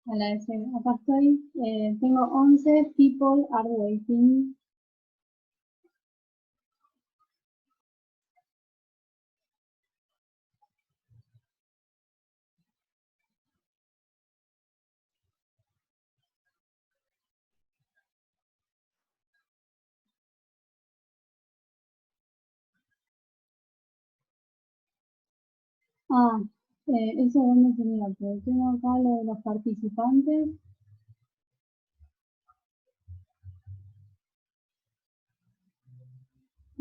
Hola, acá estoy. Tengo 11 people are waiting. Ah, eso dónde sería, porque tengo acá lo de los participantes.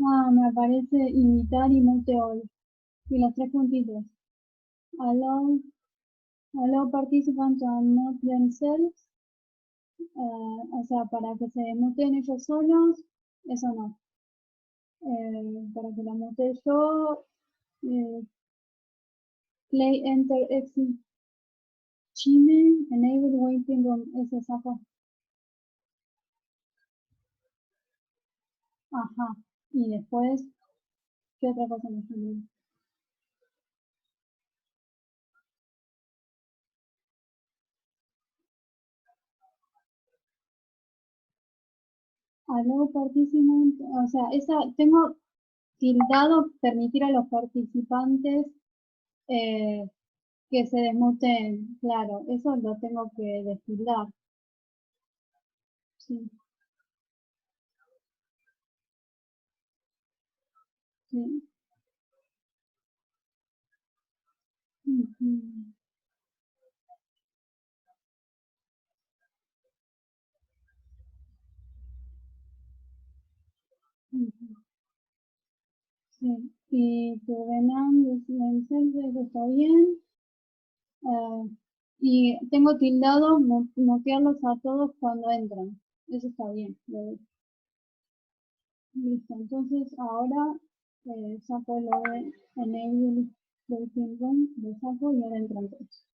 Ah, me aparece invitar y mute all. Y los tres puntitos. Allow, allow participants to unmute themselves. O sea, para que se muten ellos solos, eso no. Para que la mute yo, play, enter, exit, chime, enable waiting room, ese saco. Ajá. Y después, ¿qué otra cosa me salió? Allow participants, o sea, esa, tengo tildado permitir a los participantes eh, que se desmuten, claro, eso lo tengo que destildar. Sí, sí. Ujú, ujú, sí. Y tu Venom, eso está bien. Y tengo tildado mutearlos a todos cuando entran. Eso está bien. Listo. Entonces ahora saco lo de enable waiting room, lo saco y ahora entran todos.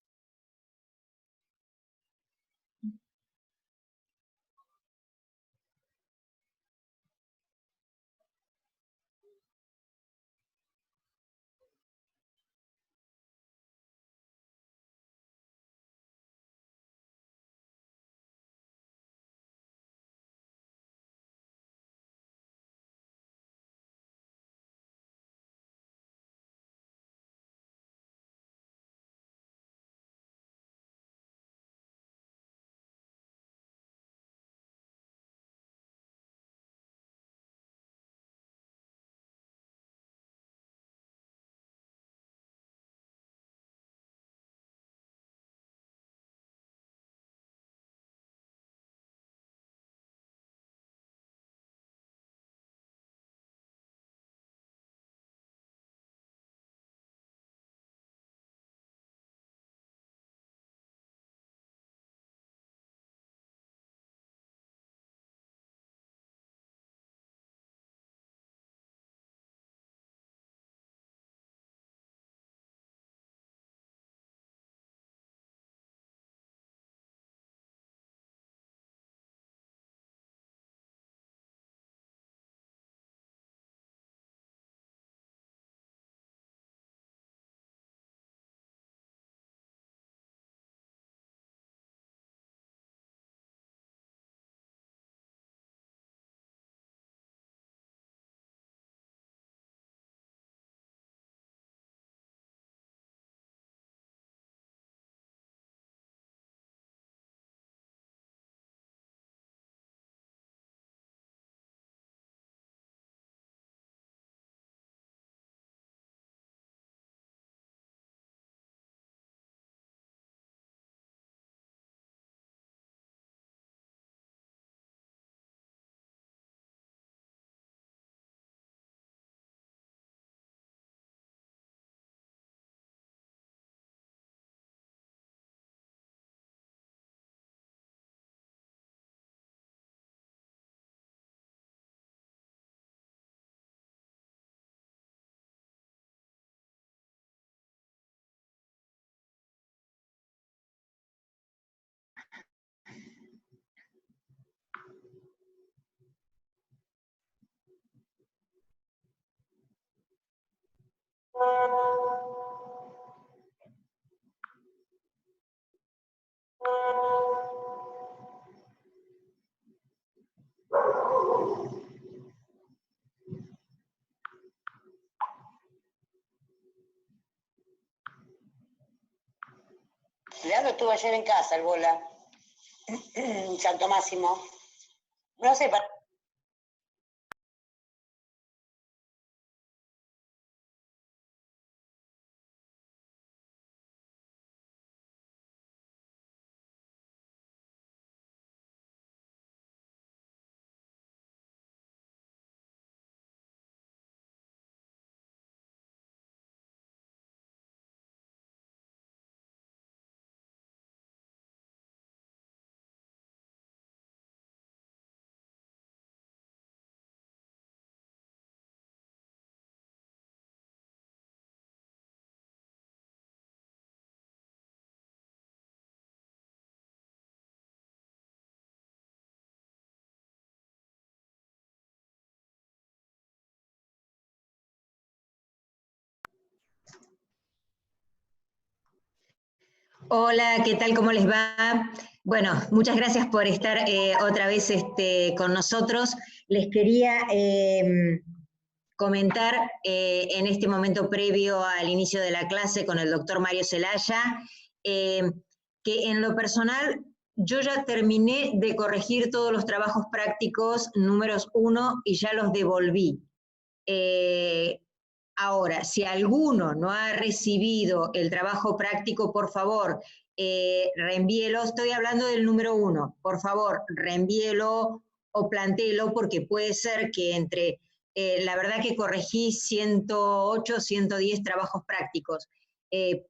estuvo ayer en casa, el bola. En Santo Máximo. No sé, Hola, ¿qué tal? ¿Cómo les va? Bueno, muchas gracias por estar otra vez con nosotros. Les quería comentar en este momento previo al inicio de la clase con el doctor Mario Zelaya, que en lo personal yo ya terminé de corregir todos los trabajos prácticos números 1 y ya los devolví. Ahora, si alguno no ha recibido el trabajo práctico, por favor, reenvíelo. Estoy hablando del número 1. Por favor, reenvíelo o plantéelo, porque puede ser que entre, la verdad que corregí 108, 110 trabajos prácticos.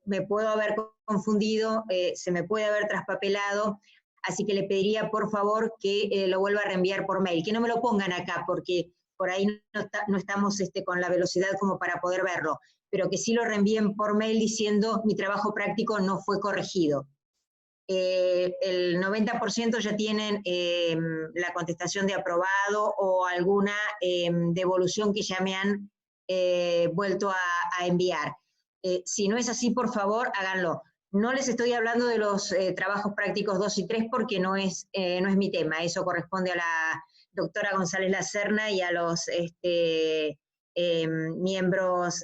Me puedo haber confundido, se me puede haber traspapelado, así que le pediría, por favor, que lo vuelva a reenviar por mail. Que no me lo pongan acá, porque por ahí no estamos con la velocidad como para poder verlo, pero que sí lo reenvíen por mail diciendo mi trabajo práctico no fue corregido. El 90% ya tienen la contestación de aprobado o alguna devolución que ya me han vuelto a enviar. Si no es así, por favor, háganlo. No les estoy hablando de los trabajos prácticos 2 y 3 porque no es mi tema, eso corresponde a la doctora González Lacerna y a los miembros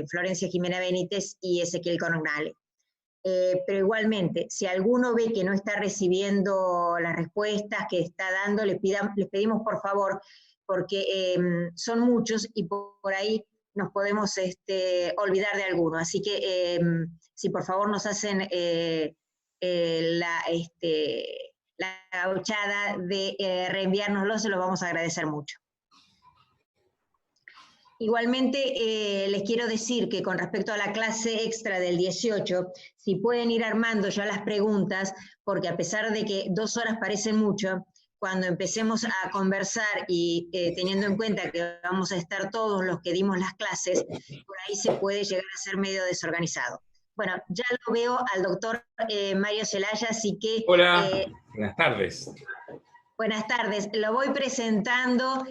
Florencia Jimena Benítez y Ezequiel Coronale. Pero igualmente, si alguno ve que no está recibiendo las respuestas que está dando, les pedimos por favor, porque son muchos y por ahí nos podemos olvidar de alguno. Así que si por favor nos hacen la gauchada de reenviárnoslo, se los vamos a agradecer mucho. Igualmente, les quiero decir que con respecto a la clase extra del 18, si pueden ir armando ya las preguntas, porque a pesar de que 2 horas parecen mucho, cuando empecemos a conversar y teniendo en cuenta que vamos a estar todos los que dimos las clases, por ahí se puede llegar a ser medio desorganizado. Bueno, ya lo veo al doctor Mario Zelaya, así que... Hola, buenas tardes. Buenas tardes, lo voy presentando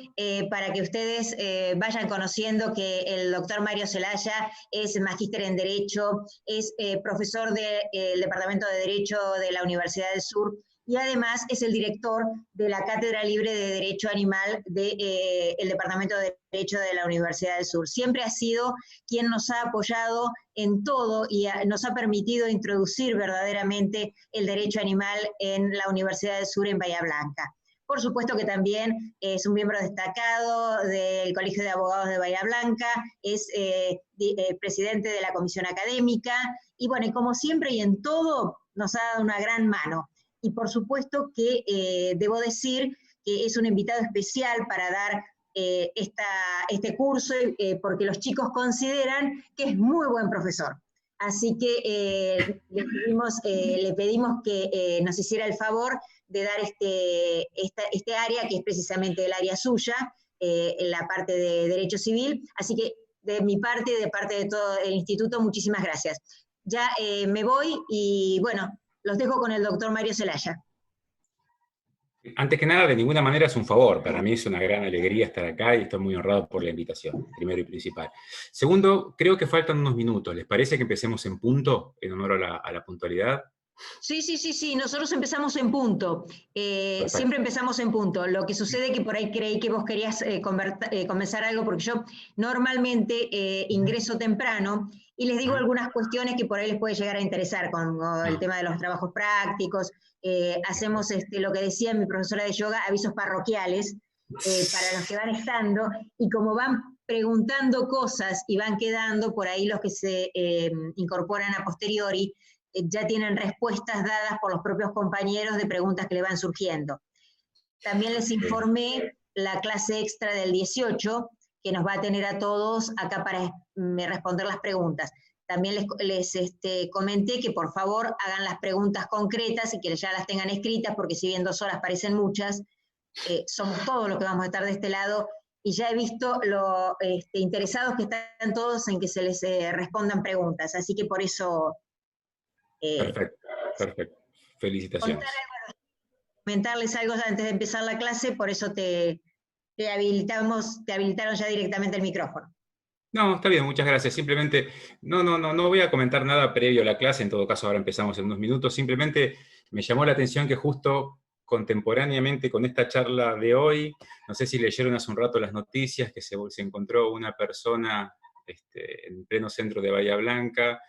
para que ustedes vayan conociendo que el doctor Mario Zelaya es magíster en Derecho, es profesor del Departamento de Derecho de la Universidad del Sur y además es el director de la Cátedra Libre de Derecho Animal del Departamento de Derecho de la Universidad del Sur. Siempre ha sido quien nos ha apoyado en todo y nos ha permitido introducir verdaderamente el derecho animal en la Universidad del Sur en Bahía Blanca. Por supuesto que también es un miembro destacado del Colegio de Abogados de Bahía Blanca, es presidente de la Comisión Académica, y bueno, y como siempre y en todo, nos ha dado una gran mano. Y por supuesto que debo decir que es un invitado especial para dar este curso, porque los chicos consideran que es muy buen profesor. Así que le pedimos que nos hiciera el favor de dar este área, que es precisamente el área suya, en la parte de Derecho Civil. Así que de mi parte y de parte de todo el instituto, muchísimas gracias. Ya me voy y bueno, los dejo con el doctor Mario Zelaya. Antes que nada, de ninguna manera es un favor. Para mí es una gran alegría estar acá y estoy muy honrado por la invitación, primero y principal. Segundo, creo que faltan unos minutos. ¿Les parece que empecemos en punto, en honor a la puntualidad? Sí, nosotros empezamos en punto. Siempre empezamos en punto. Lo que sucede que por ahí creí que vos querías comenzar algo, porque yo normalmente ingreso temprano y les digo algunas cuestiones que por ahí les puede llegar a interesar, como el tema de los trabajos prácticos. Hacemos lo que decía mi profesora de yoga, avisos parroquiales, para los que van estando, y como van preguntando cosas y van quedando, por ahí los que se incorporan a posteriori, ya tienen respuestas dadas por los propios compañeros de preguntas que le van surgiendo. También les informé la clase extra del 18, que nos va a tener a todos acá para responder las preguntas. También les comenté que por favor hagan las preguntas concretas y que ya las tengan escritas, porque si bien 2 horas parecen muchas, somos todos los que vamos a estar de este lado, y ya he visto lo interesados que están todos en que se les respondan preguntas, así que por eso... Perfecto. Felicitaciones. Comentarles algo antes de empezar la clase, por eso te habilitaron ya directamente el micrófono. No, está bien, muchas gracias. Simplemente, no voy a comentar nada previo a la clase, en todo caso ahora empezamos en unos minutos. Simplemente me llamó la atención que justo contemporáneamente con esta charla de hoy, no sé si leyeron hace un rato las noticias, que se encontró una persona en pleno centro de Bahía Blanca,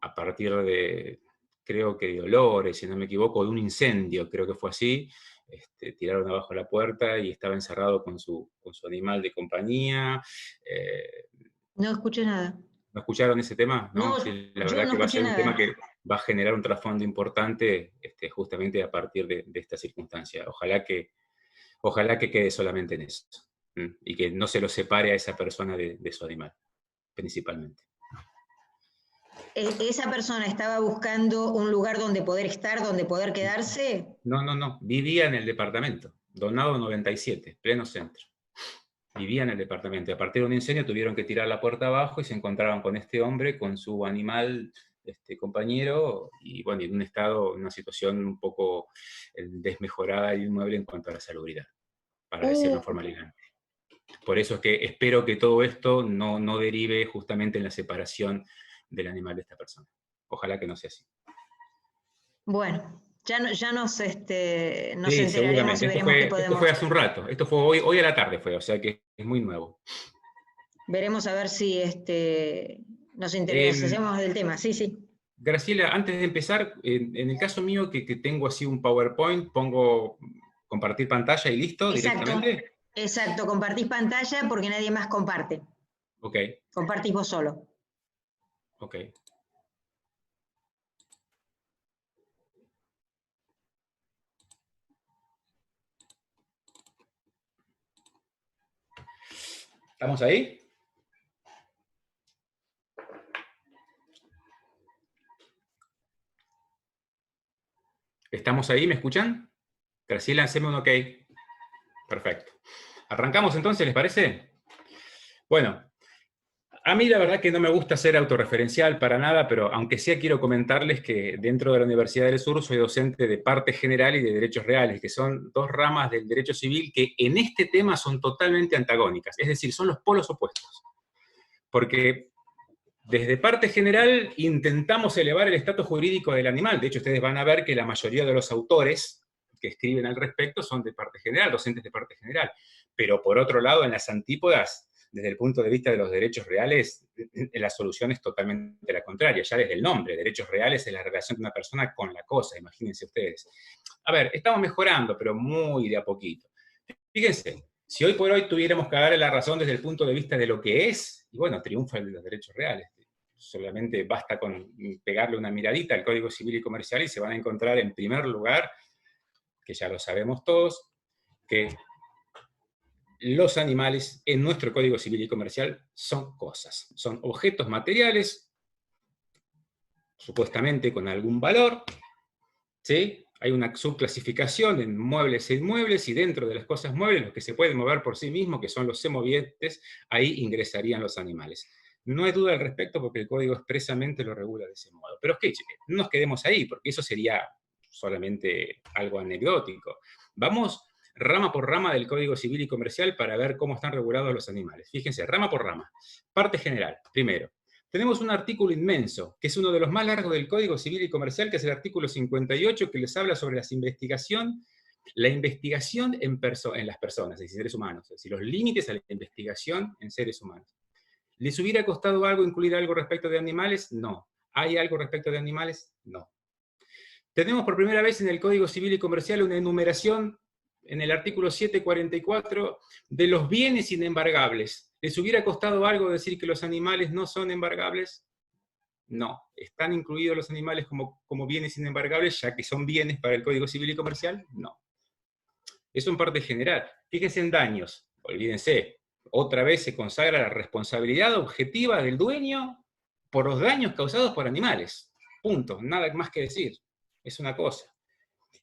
a partir de, creo que de olores, si no me equivoco, de un incendio, creo que fue así. Tiraron abajo la puerta y estaba encerrado con su animal de compañía. No escuché nada. ¿No escucharon ese tema? No, sí, la verdad no que va a ser un nada. tema que va a generar un trasfondo importante justamente a partir de esta circunstancia. Ojalá que quede solamente en eso. Y que no se lo separe a esa persona de su animal, principalmente. ¿Esa persona estaba buscando un lugar donde poder estar, donde poder quedarse? No. Vivía en el departamento. Donado 97, pleno centro. Vivía en el departamento. A partir de un incendio tuvieron que tirar la puerta abajo y se encontraban con este hombre, con su animal compañero, y bueno, en un estado, en una situación un poco desmejorada y inmueble en cuanto a la salubridad, para decirlo de forma elegante. Por eso es que espero que todo esto no derive justamente en la separación del animal de esta persona. Ojalá que no sea así. Bueno, ya nos sí, enteraremos y veremos qué podemos... Esto fue hace un rato, esto fue hoy a la tarde fue, o sea que es muy nuevo. Veremos a ver si nos interesamos del tema, sí. Graciela, antes de empezar, en el caso mío que tengo así un PowerPoint, pongo compartir pantalla y listo. Exacto, directamente. Exacto, compartís pantalla porque nadie más comparte. Ok. Compartís vos solo. Ok. ¿Estamos ahí? ¿Estamos ahí? ¿Me escuchan? Graciela, haceme un ok. Perfecto. ¿Arrancamos entonces, les parece? Bueno, a mí la verdad que no me gusta ser autorreferencial para nada, pero aunque sea quiero comentarles que dentro de la Universidad del Sur soy docente de parte general y de derechos reales, que son 2 ramas del derecho civil que en este tema son totalmente antagónicas, es decir, son los polos opuestos. Porque desde parte general intentamos elevar el estatus jurídico del animal. De hecho, ustedes van a ver que la mayoría de los autores que escriben al respecto son de parte general, docentes de parte general. Pero por otro lado, en las antípodas, desde el punto de vista de los derechos reales, la solución es totalmente la contraria. Ya desde el nombre, derechos reales es la relación de una persona con la cosa, imagínense ustedes. A ver, estamos mejorando, pero muy de a poquito. Fíjense, si hoy por hoy tuviéramos que darle la razón desde el punto de vista de lo que es, y bueno, triunfa el de los derechos reales. Solamente basta con pegarle una miradita al Código Civil y Comercial y se van a encontrar en primer lugar, que ya lo sabemos todos, que los animales en nuestro Código Civil y Comercial son cosas, son objetos materiales, supuestamente con algún valor, ¿sí? Hay una subclasificación en muebles e inmuebles, y dentro de las cosas muebles, los que se pueden mover por sí mismos, que son los semovientes, ahí ingresarían los animales. No hay duda al respecto porque el código expresamente lo regula de ese modo. Pero es que no nos quedemos ahí, porque eso sería solamente algo anecdótico. Vamos rama por rama del Código Civil y Comercial para ver cómo están regulados los animales. Fíjense, rama por rama. Parte general, primero. tenemos un artículo inmenso, que es uno de los más largos del Código Civil y Comercial, que es el artículo 58, que les habla sobre la investigación en las personas, en seres humanos, es decir, los límites a la investigación en seres humanos. ¿Les hubiera costado algo incluir algo respecto de animales? No. ¿Hay algo respecto de animales? No. Tenemos por primera vez en el Código Civil y Comercial una enumeración en el artículo 744 de los bienes inembargables. ¿Les hubiera costado algo decir que los animales no son embargables? No. ¿Están incluidos los animales como bienes inembargables, ya que son bienes para el Código Civil y Comercial? No. Eso en parte general. Fíjense en daños. Olvídense. Otra vez se consagra la responsabilidad objetiva del dueño por los daños causados por animales. Punto. Nada más que decir. Es una cosa.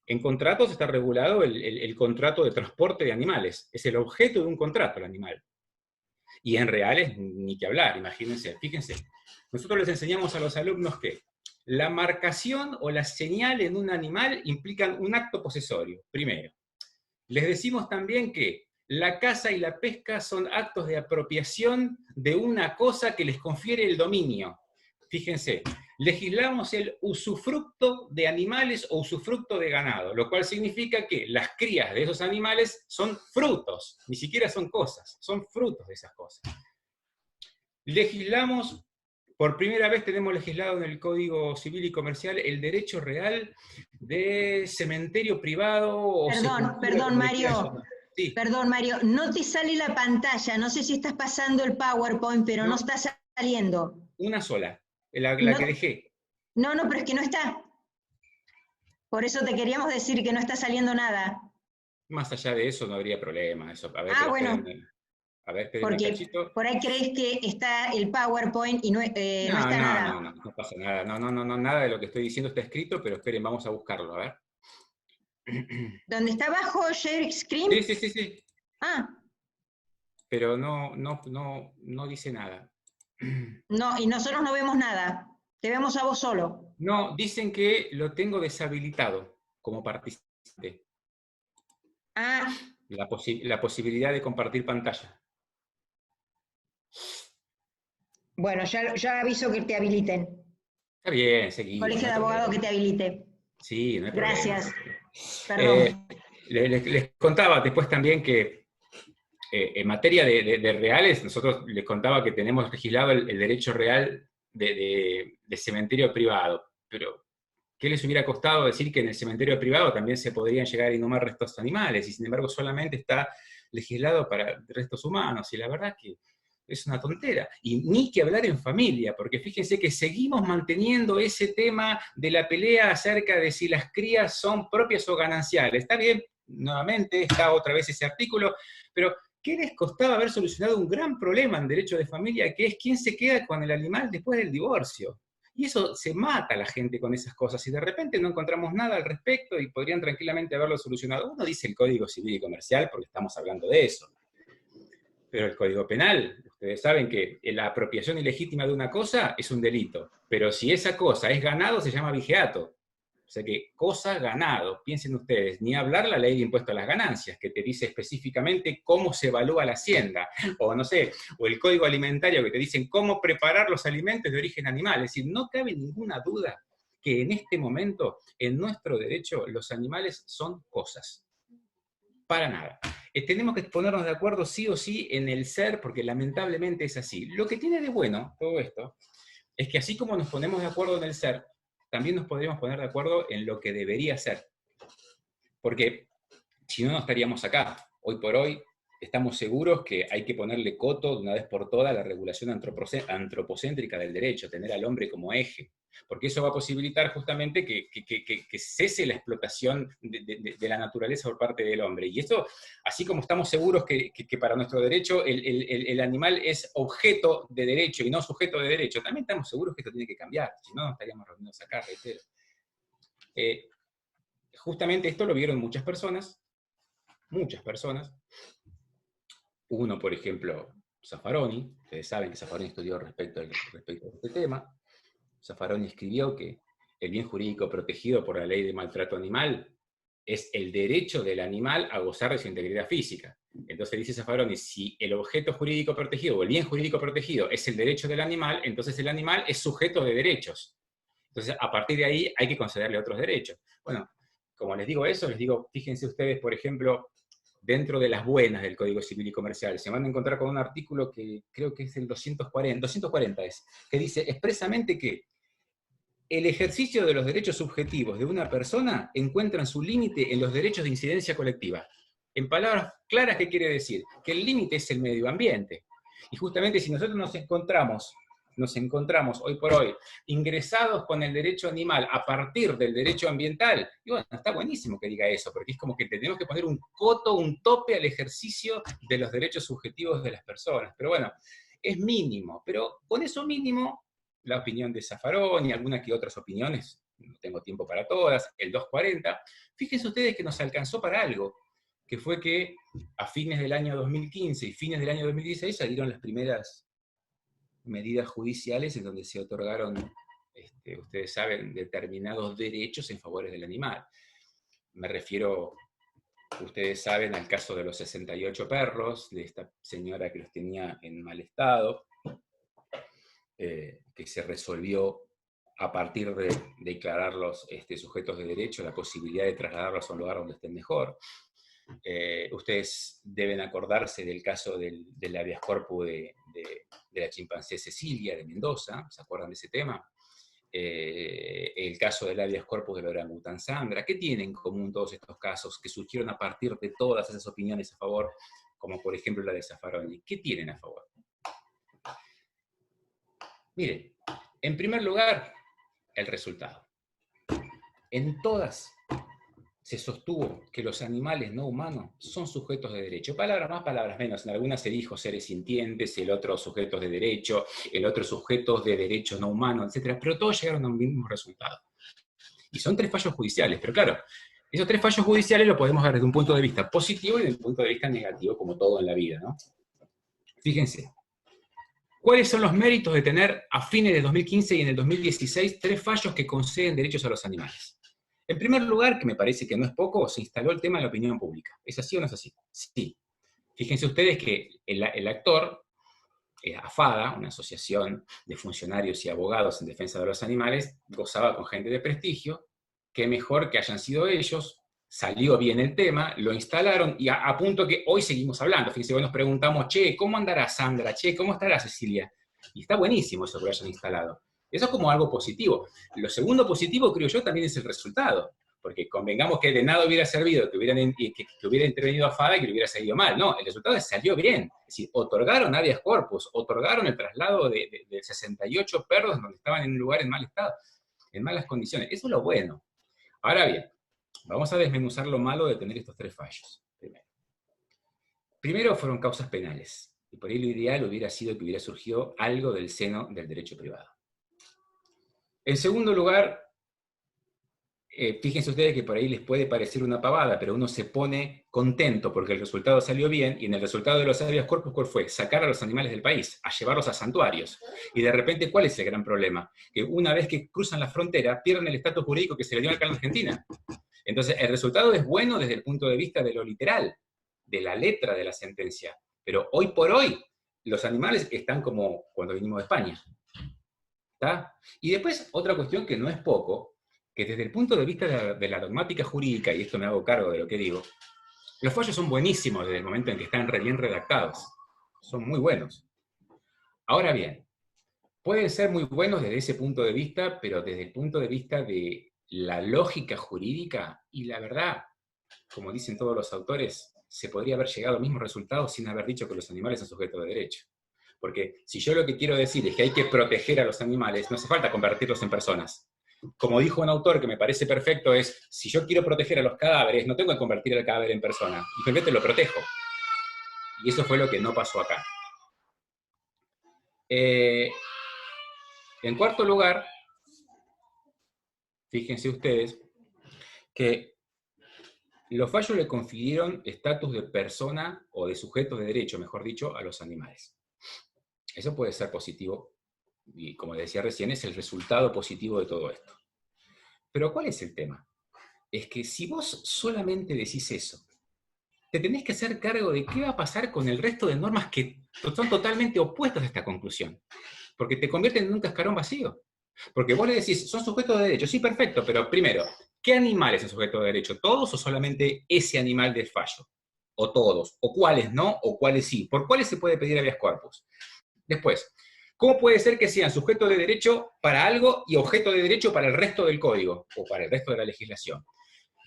En contratos está regulado el contrato de transporte de animales. Es el objeto de un contrato el animal. Y en reales, ni que hablar, imagínense. Fíjense, nosotros les enseñamos a los alumnos que la marcación o la señal en un animal implican un acto posesorio, primero. Les decimos también que la caza y la pesca son actos de apropiación de una cosa que les confiere el dominio. Fíjense, legislamos el usufructo de animales o usufructo de ganado, lo cual significa que las crías de esos animales son frutos, ni siquiera son cosas, son frutos de esas cosas. Legislamos, por primera vez tenemos legislado en el Código Civil y Comercial el derecho real de cementerio privado o Perdón, Mario. Sí. Perdón, Mario, no te sale la pantalla, no sé si estás pasando el PowerPoint, pero no está saliendo. Una sola, la No, que dejé. No, pero es que no está. Por eso te queríamos decir que no está saliendo nada. Más allá de eso no habría problema. Eso. A ver, bueno. A ver, porque por ahí crees que está el PowerPoint y no está nada. No pasa nada. No, nada de lo que estoy diciendo está escrito, pero esperen, vamos a buscarlo, a ver. ¿Dónde está abajo Share Screen? Sí. Ah. Pero no dice nada. No, y nosotros no vemos nada. Te vemos a vos solo. No, dicen que lo tengo deshabilitado como participante. Ah. La posibilidad de compartir pantalla. Bueno, ya aviso que te habiliten. Está bien, seguimos. Colegio de Abogados que te habilite. Sí, no hay problema. Gracias. Perdón. Les contaba después también que en materia de reales, nosotros les contaba que tenemos legislado el derecho real de cementerio privado, pero ¿qué les hubiera costado decir que en el cementerio privado también se podrían llegar a inhumar restos animales, y sin embargo solamente está legislado para restos humanos? Y la verdad que es una tontera. Y ni que hablar en familia, porque fíjense que seguimos manteniendo ese tema de la pelea acerca de si las crías son propias o gananciales. Está bien, nuevamente está otra vez ese artículo, pero ¿qué les costaba haber solucionado un gran problema en derecho de familia, que es quién se queda con el animal después del divorcio? Y eso se mata a la gente con esas cosas, y de repente no encontramos nada al respecto y podrían tranquilamente haberlo solucionado. Uno dice el Código Civil y Comercial porque estamos hablando de eso. Pero el Código Penal, ustedes saben que la apropiación ilegítima de una cosa es un delito, pero si esa cosa es ganado se llama vigeato. O sea que cosa ganado, piensen ustedes, ni hablar la ley de impuesto a las ganancias, que te dice específicamente cómo se evalúa la hacienda, o no sé, o el Código Alimentario que te dicen cómo preparar los alimentos de origen animal. Es decir, no cabe ninguna duda que en este momento, en nuestro derecho, los animales son cosas. Para nada. Tenemos que ponernos de acuerdo sí o sí en el ser, porque lamentablemente es así. Lo que tiene de bueno todo esto es que así como nos ponemos de acuerdo en el ser, también nos podríamos poner de acuerdo en lo que debería ser. Porque si no, no estaríamos acá. Hoy por hoy estamos seguros que hay que ponerle coto de una vez por todas a la regulación antropocéntrica del derecho, tener al hombre como eje. Porque eso va a posibilitar justamente que cese la explotación de la naturaleza por parte del hombre. Y esto, así como estamos seguros que para nuestro derecho el animal es objeto de derecho y no sujeto de derecho, también estamos seguros que esto tiene que cambiar, si no, no estaríamos reunidos acá, reitero. Justamente esto lo vieron muchas personas. Uno, por ejemplo, Zaffaroni. Ustedes saben que Zaffaroni estudió respecto a este tema. Zaffaroni escribió que el bien jurídico protegido por la ley de maltrato animal es el derecho del animal a gozar de su integridad física. Entonces dice Zaffaroni, si el objeto jurídico protegido o el bien jurídico protegido es el derecho del animal, entonces el animal es sujeto de derechos. Entonces, a partir de ahí hay que concederle otros derechos. Bueno, como les digo eso, les digo, fíjense ustedes, por ejemplo, dentro de las buenas del Código Civil y Comercial, se van a encontrar con un artículo que creo que es el 240 es, que dice expresamente que el ejercicio de los derechos subjetivos de una persona encuentran su límite en los derechos de incidencia colectiva. En palabras claras, ¿qué quiere decir? Que el límite es el medio ambiente. Y justamente si nosotros nos encontramos hoy por hoy ingresados con el derecho animal a partir del derecho ambiental, y bueno, está buenísimo que diga eso, porque es como que tenemos que poner un coto, un tope al ejercicio de los derechos subjetivos de las personas. Pero bueno, es mínimo, pero con eso mínimo, la opinión de Zaffaroni y algunas que otras opiniones, no tengo tiempo para todas, el 240, fíjense ustedes que nos alcanzó para algo, que fue que a fines del año 2015 y fines del año 2016 salieron las primeras medidas judiciales en donde se otorgaron, ustedes saben, determinados derechos en favor del animal. Me refiero, ustedes saben, al caso de los 68 perros, de esta señora que los tenía en mal estado, que se resolvió a partir de declararlos sujetos de derecho, la posibilidad de trasladarlos a un lugar donde estén mejor. Ustedes deben acordarse del caso del habeas corpus de la chimpancé Cecilia de Mendoza, ¿se acuerdan de ese tema? El caso del habeas corpus de la orangután Sandra. ¿Qué tienen en común todos estos casos que surgieron a partir de todas esas opiniones a favor, como por ejemplo la de Zaffaroni? ¿Qué tienen a favor? Miren, en primer lugar, el resultado. En todas se sostuvo que los animales no humanos son sujetos de derecho. Palabras más, palabras menos. En algunas se dijo seres sintientes, el otro sujetos de derecho, el otro sujetos de derecho no humanos, etc. Pero todos llegaron a un mismo resultado. Y son 3 fallos judiciales, pero claro, esos 3 fallos judiciales lo podemos ver desde un punto de vista positivo y desde un punto de vista negativo, como todo en la vida, ¿no? Fíjense. ¿Cuáles son los méritos de tener a fines de 2015 y en el 2016 3 fallos que conceden derechos a los animales? En primer lugar, que me parece que no es poco, se instaló el tema de la opinión pública. ¿Es así o no es así? Sí. Fíjense ustedes que el actor, AFADA, una asociación de funcionarios y abogados en defensa de los animales, gozaba con gente de prestigio, que mejor que hayan sido ellos, salió bien el tema, lo instalaron, y a punto que hoy seguimos hablando. Fíjense, hoy nos preguntamos, che, ¿cómo andará Sandra? Che, ¿cómo estará Cecilia? Y está buenísimo eso que lo hayan instalado. Eso es como algo positivo. Lo segundo positivo, creo yo, también es el resultado. Porque convengamos que de nada hubiera servido que hubiera intervenido AFADA y que le hubiera salido mal. No, el resultado es que salió bien. Es decir, otorgaron habeas corpus, otorgaron el traslado de 68 perros donde estaban en un lugar en mal estado, en malas condiciones. Eso es lo bueno. Ahora bien, vamos a desmenuzar lo malo de tener estos 3 fallos. Primero fueron causas penales. Y por ahí lo ideal hubiera sido que hubiera surgido algo del seno del derecho privado. En segundo lugar, fíjense ustedes que por ahí les puede parecer una pavada, pero uno se pone contento porque el resultado salió bien, y en el resultado de los habeas corpus, ¿cuál fue? Sacar a los animales del país, a llevarlos a santuarios. Y de repente, ¿cuál es el gran problema? Que una vez que cruzan la frontera, pierden el estatus jurídico que se le dio acá en Argentina. Entonces, el resultado es bueno desde el punto de vista de lo literal, de la letra de la sentencia. Pero hoy por hoy, los animales están como cuando vinimos de España. ¿Está? Y después, otra cuestión que no es poco, que desde el punto de vista de la dogmática jurídica, y esto me hago cargo de lo que digo, los fallos son buenísimos desde el momento en que están bien redactados. Son muy buenos. Ahora bien, pueden ser muy buenos desde ese punto de vista, pero desde el punto de vista de la lógica jurídica, y la verdad, como dicen todos los autores, se podría haber llegado al mismo resultado sin haber dicho que los animales son sujetos de derecho. Porque si yo lo que quiero decir es que hay que proteger a los animales, no hace falta convertirlos en personas. Como dijo un autor que me parece perfecto, es, si yo quiero proteger a los cadáveres, no tengo que convertir el cadáver en persona, simplemente lo protejo. Y eso fue lo que no pasó acá. En cuarto lugar, fíjense ustedes que los fallos le confirieron estatus de persona o de sujeto de derecho, mejor dicho, a los animales. Eso puede ser positivo, y como decía recién, es el resultado positivo de todo esto. Pero ¿cuál es el tema? es que si vos solamente decís eso, te tenés que hacer cargo de qué va a pasar con el resto de normas que son totalmente opuestas a esta conclusión, porque te convierten en un cascarón vacío. Porque vos le decís, son sujetos de derecho, sí, perfecto, pero primero, ¿qué animales son sujetos de derecho? ¿Todos o solamente ese animal del fallo? ¿O todos? ¿O cuáles no? ¿O cuáles sí? ¿Por cuáles se puede pedir habeas corpus? Después, ¿cómo puede ser que sean sujetos de derecho para algo y objeto de derecho para el resto del código o para el resto de la legislación?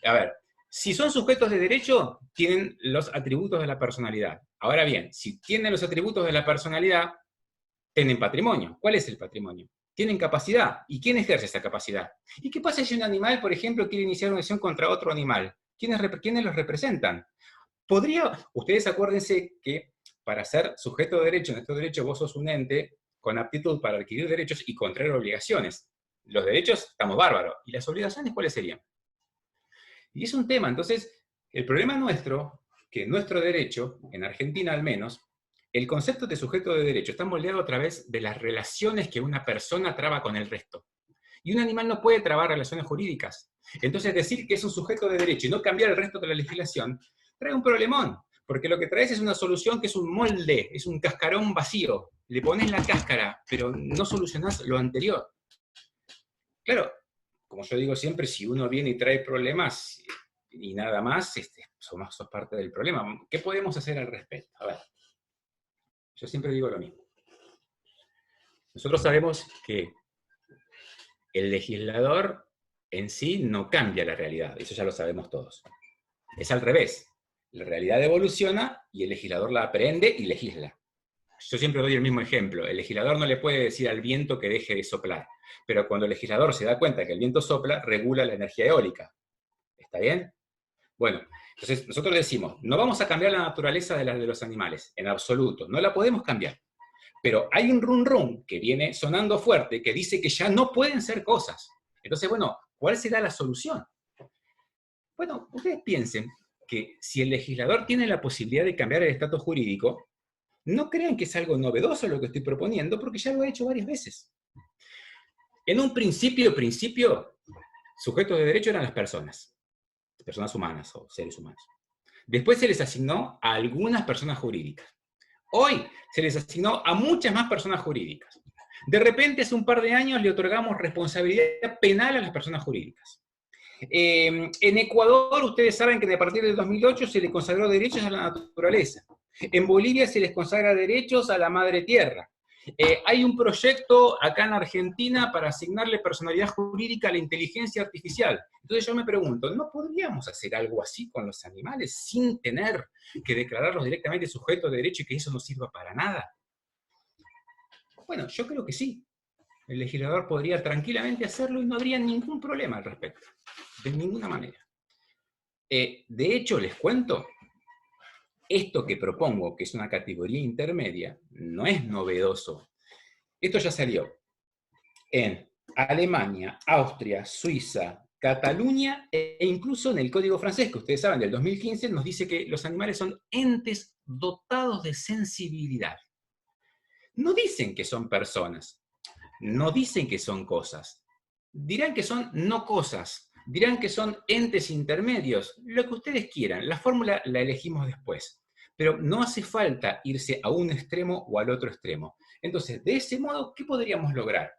A ver, si son sujetos de derecho, tienen los atributos de la personalidad. Ahora bien, si tienen los atributos de la personalidad, tienen patrimonio. ¿Cuál es el patrimonio? Tienen capacidad. ¿Y quién ejerce esa capacidad? ¿Y qué pasa si un animal, por ejemplo, quiere iniciar una acción contra otro animal? ¿Quiénes los representan? Ustedes acuérdense que para ser sujeto de derecho, en estos derechos vos sos un ente con aptitud para adquirir derechos y contraer obligaciones. Los derechos estamos bárbaros. ¿Y las obligaciones cuáles serían? Y es un tema, entonces, el problema nuestro, que nuestro derecho, en Argentina al menos, el concepto de sujeto de derecho está moldeado a través de las relaciones que una persona traba con el resto. Y un animal no puede trabar relaciones jurídicas. Entonces, decir que es un sujeto de derecho y no cambiar el resto de la legislación, trae un problemón, porque lo que traes es una solución que es un molde, es un cascarón vacío. Le pones la cáscara, pero no solucionás lo anterior. Claro, como yo digo siempre, si uno viene y trae problemas y nada más, sos parte del problema. ¿Qué podemos hacer al respecto? A ver, yo siempre digo lo mismo. Nosotros sabemos que el legislador en sí no cambia la realidad, eso ya lo sabemos todos. Es al revés. La realidad evoluciona y el legislador la aprende y legisla. Yo siempre doy el mismo ejemplo. El legislador no le puede decir al viento que deje de soplar, pero cuando el legislador se da cuenta que el viento sopla, regula la energía eólica. ¿Está bien? Bueno, entonces nosotros decimos, no vamos a cambiar la naturaleza de los animales, en absoluto, no la podemos cambiar. Pero hay un rum rum que viene sonando fuerte que dice que ya no pueden ser cosas. Entonces, bueno, ¿cuál será la solución? Bueno, ustedes piensen que si el legislador tiene la posibilidad de cambiar el estatus jurídico, no crean que es algo novedoso lo que estoy proponiendo, porque ya lo he hecho varias veces. En un principio, sujetos de derecho eran las personas humanas o seres humanos. Después se les asignó a algunas personas jurídicas. Hoy se les asignó a muchas más personas jurídicas. De repente, hace un par de años, le otorgamos responsabilidad penal a las personas jurídicas. En Ecuador, ustedes saben que a partir del 2008 se le consagró derechos a la naturaleza. En Bolivia se les consagra derechos a la madre tierra. Hay un proyecto acá en Argentina para asignarle personalidad jurídica a la inteligencia artificial. Entonces yo me pregunto, ¿no podríamos hacer algo así con los animales sin tener que declararlos directamente sujetos de derecho y que eso no sirva para nada? Bueno, yo creo que sí. El legislador podría tranquilamente hacerlo y no habría ningún problema al respecto. De ninguna manera. De hecho, les cuento, esto que propongo, que es una categoría intermedia, no es novedoso. Esto ya salió en Alemania, Austria, Suiza, Cataluña e incluso en el Código francés, que ustedes saben, del 2015, nos dice que los animales son entes dotados de sensibilidad. No dicen que son personas, no dicen que son cosas. Dirán que son no cosas, dirán que son entes intermedios, lo que ustedes quieran. La fórmula la elegimos después. Pero no hace falta irse a un extremo o al otro extremo. Entonces, de ese modo, ¿qué podríamos lograr?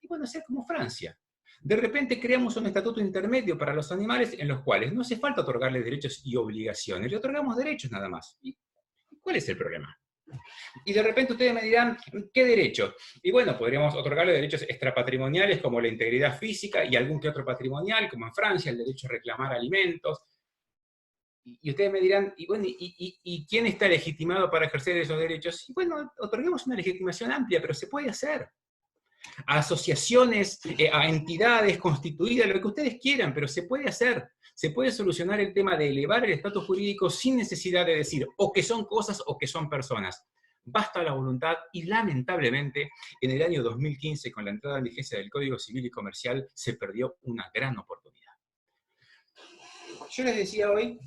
Y bueno, hacer como Francia. De repente creamos un estatuto intermedio para los animales en los cuales no hace falta otorgarles derechos y obligaciones, le otorgamos derechos nada más. ¿Y cuál es el problema? Y de repente ustedes me dirán, ¿qué derecho? Y bueno, podríamos otorgarle derechos extrapatrimoniales como la integridad física y algún que otro patrimonial, como en Francia, el derecho a reclamar alimentos. Y ustedes me dirán, y bueno, ¿y quién está legitimado para ejercer esos derechos? Y bueno, otorguemos una legitimación amplia, pero se puede hacer. A asociaciones, a entidades constituidas, lo que ustedes quieran, pero se puede hacer. Se puede solucionar el tema de elevar el estatus jurídico sin necesidad de decir o que son cosas o que son personas. Basta la voluntad y lamentablemente en el año 2015, con la entrada en vigencia del Código Civil y Comercial, se perdió una gran oportunidad. Yo les decía hoy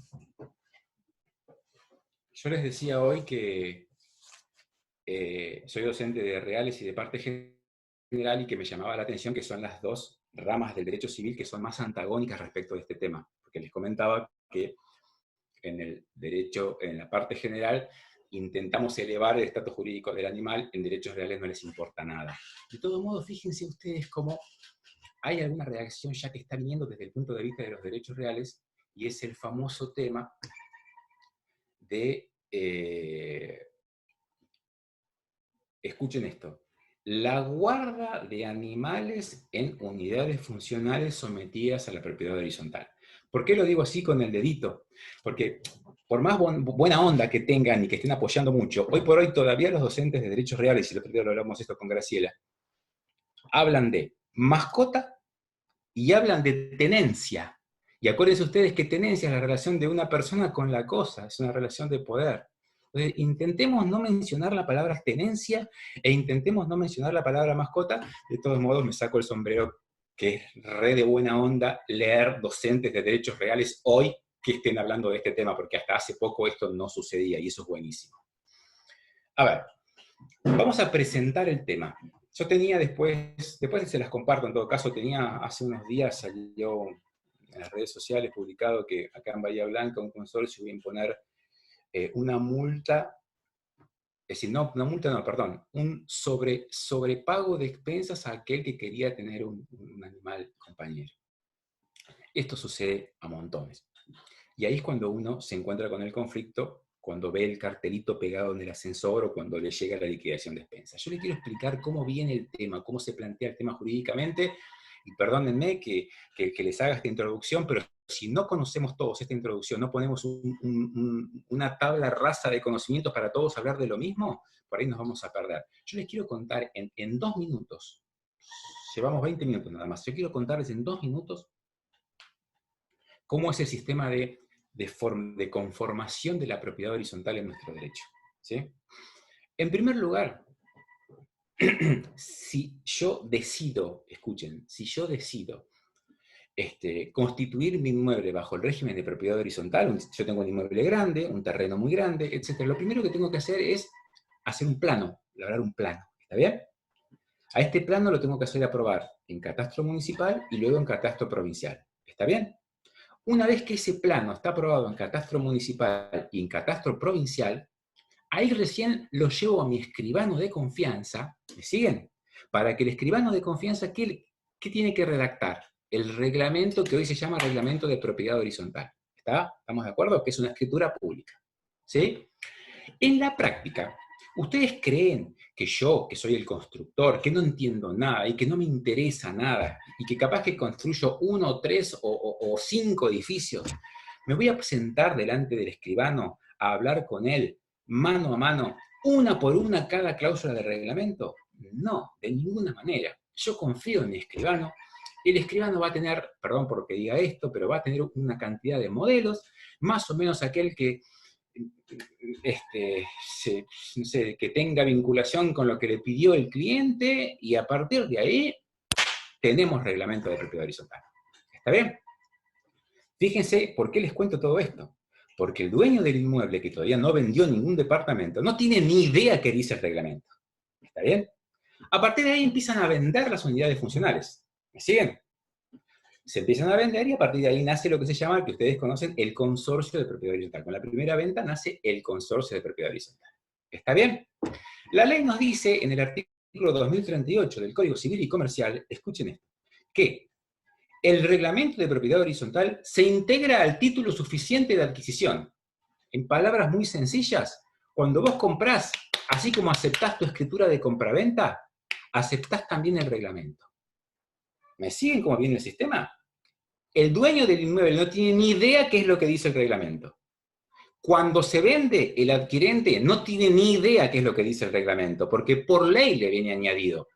que soy docente de reales y de parte general y que me llamaba la atención que son las dos ramas del derecho civil que son más antagónicas respecto de este tema. porque les comentaba que en el derecho, en la parte general, intentamos elevar el estatus jurídico del animal, en derechos reales no les importa nada. De todos modos, fíjense ustedes cómo hay alguna reacción ya que está viniendo desde el punto de vista de los derechos reales, y es el famoso tema de, escuchen esto, la guarda de animales en unidades funcionales sometidas a la propiedad horizontal. ¿Por qué lo digo así con el dedito? Porque por más buena onda que tengan y que estén apoyando mucho, hoy por hoy todavía los docentes de derechos reales, y el otro día lo hablamos esto con Graciela, hablan de mascota y hablan de tenencia. Y acuérdense ustedes que tenencia es la relación de una persona con la cosa, es una relación de poder. Entonces, intentemos no mencionar la palabra tenencia e intentemos no mencionar la palabra mascota. De todos modos, me saco el sombrero, que es re de buena onda leer docentes de derechos reales hoy que estén hablando de este tema, porque hasta hace poco esto no sucedía, y eso es buenísimo. A ver, vamos a presentar el tema. Yo tenía después se las comparto, en todo caso, tenía hace unos días, salió en las redes sociales publicado que acá en Bahía Blanca un consorcio iba a imponer una multa, es decir, no, una multa no, perdón, un sobrepago de expensas a aquel que quería tener un animal compañero. Esto sucede a montones. Y ahí es cuando uno se encuentra con el conflicto, cuando ve el cartelito pegado en el ascensor o cuando le llega la liquidación de expensas. Yo les quiero explicar cómo viene el tema, cómo se plantea el tema jurídicamente, y perdónenme que les haga esta introducción, pero si no conocemos todos esta introducción, no ponemos una tabla rasa de conocimientos para todos hablar de lo mismo, por ahí nos vamos a perder. Yo les quiero contar en 2 minutos, llevamos 20 minutos nada más, yo quiero contarles en 2 minutos cómo es el sistema de conformación de la propiedad horizontal en nuestro derecho. ¿Sí? En primer lugar, si yo decido, escuchen, si yo decido constituir mi inmueble bajo el régimen de propiedad horizontal, yo tengo un inmueble grande, un terreno muy grande, etc., lo primero que tengo que hacer es hacer un plano, elaborar un plano, ¿está bien? A este plano lo tengo que hacer aprobar en catastro municipal y luego en catastro provincial, ¿está bien? Una vez que ese plano está aprobado en catastro municipal y en catastro provincial, ahí recién lo llevo a mi escribano de confianza, ¿me siguen? Para que el escribano de confianza, ¿qué tiene que redactar? El reglamento que hoy se llama reglamento de propiedad horizontal. ¿Está? ¿Estamos de acuerdo? Que es una escritura pública. ¿Sí? En la práctica, ¿ustedes creen que yo, que soy el constructor, que no entiendo nada y que no me interesa nada, y que capaz que construyo 1, 3 o 5 edificios, me voy a sentar delante del escribano a hablar con él, mano a mano, una por una cada cláusula de reglamento? No, de ninguna manera. Yo confío en mi escribano. El escribano va a tener, perdón por que diga esto, pero va a tener una cantidad de modelos, más o menos aquel que no sé, que tenga vinculación con lo que le pidió el cliente, y a partir de ahí tenemos reglamento de propiedad horizontal. ¿Está bien? Fíjense, ¿por qué les cuento todo esto? Porque el dueño del inmueble, que todavía no vendió ningún departamento, no tiene ni idea qué dice el reglamento. ¿Está bien? A partir de ahí empiezan a vender las unidades funcionales. ¿Me siguen? Se empiezan a vender y a partir de ahí nace lo que se llama, que ustedes conocen, el consorcio de propiedad horizontal. Con la primera venta nace el consorcio de propiedad horizontal. ¿Está bien? La ley nos dice en el artículo 2038 del Código Civil y Comercial, escuchen esto, que el reglamento de propiedad horizontal se integra al título suficiente de adquisición. En palabras muy sencillas, cuando vos comprás, así como aceptás tu escritura de compraventa, aceptás también el reglamento. ¿Me siguen cómo viene el sistema? El dueño del inmueble no tiene ni idea qué es lo que dice el reglamento. Cuando se vende, el adquirente no tiene ni idea qué es lo que dice el reglamento, porque por ley le viene añadido.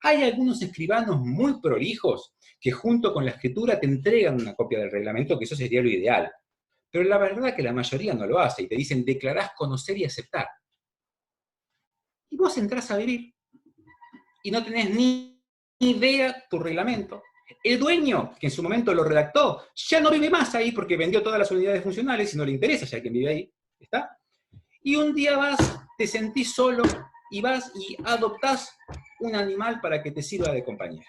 Hay algunos escribanos muy prolijos que junto con la escritura te entregan una copia del reglamento, que eso sería lo ideal. Pero la verdad es que la mayoría no lo hace, y te dicen, declarás conocer y aceptar. Y vos entrás a vivir, y no tenés ni idea tu reglamento. El dueño, que en su momento lo redactó, ya no vive más ahí porque vendió todas las unidades funcionales y no le interesa ya quien vive ahí. ¿Está? Y un día vas, te sentís solo y vas y adoptás un animal para que te sirva de compañera.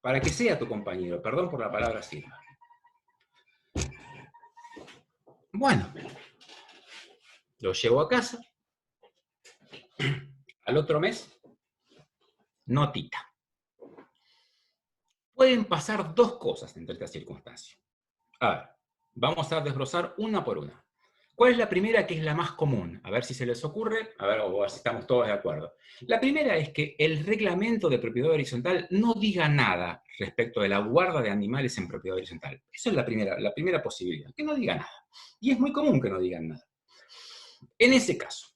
Para que sea tu compañero, perdón por la palabra sirva. Bueno, lo llevo a casa. Al otro mes, notita. Pueden pasar dos cosas entre esta circunstancia. A ver, vamos a desbrozar una por una. ¿Cuál es la primera, que es la más común? A ver si se les ocurre, a ver si estamos todos de acuerdo. La primera es que el reglamento de propiedad horizontal no diga nada respecto de la guarda de animales en propiedad horizontal. Esa es la primera posibilidad, que no diga nada. Y es muy común que no digan nada. En ese caso,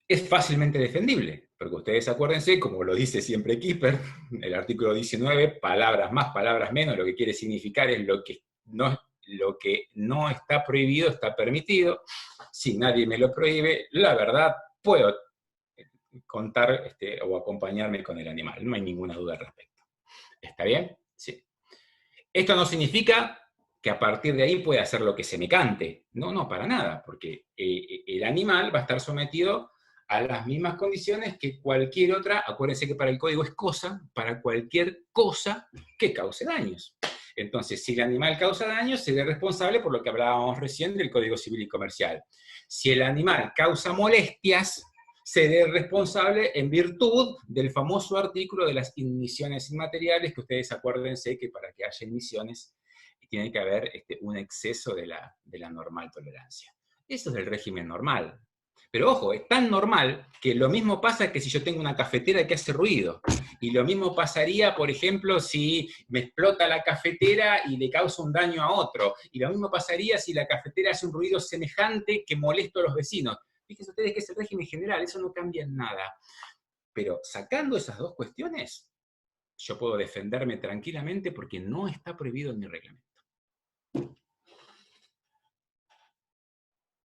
es fácilmente defendible, porque ustedes acuérdense, como lo dice siempre Kipper, el artículo 19, palabras más, palabras menos, lo que quiere significar es lo que no está prohibido está permitido. Si nadie me lo prohíbe, la verdad, puedo contar o acompañarme con el animal. No hay ninguna duda al respecto. ¿Está bien? Sí. Esto no significa que a partir de ahí pueda hacer lo que se me cante. No, para nada, porque el animal va a estar sometido a las mismas condiciones que cualquier otra. Acuérdense que para el código es cosa, para cualquier cosa que cause daños. Entonces, si el animal causa daños, seré responsable por lo que hablábamos recién del Código Civil y Comercial. Si el animal causa molestias, seré responsable en virtud del famoso artículo de las inmisiones inmateriales, que ustedes acuérdense que para que haya inmisiones tiene que haber un exceso de la normal tolerancia. Eso es del régimen normal. Pero ojo, es tan normal que lo mismo pasa que si yo tengo una cafetera que hace ruido. Y lo mismo pasaría, por ejemplo, si me explota la cafetera y le causa un daño a otro. Y lo mismo pasaría si la cafetera hace un ruido semejante que molesto a los vecinos. Fíjense ustedes que es el régimen general, eso no cambia en nada. Pero sacando esas dos cuestiones, yo puedo defenderme tranquilamente porque no está prohibido en mi reglamento.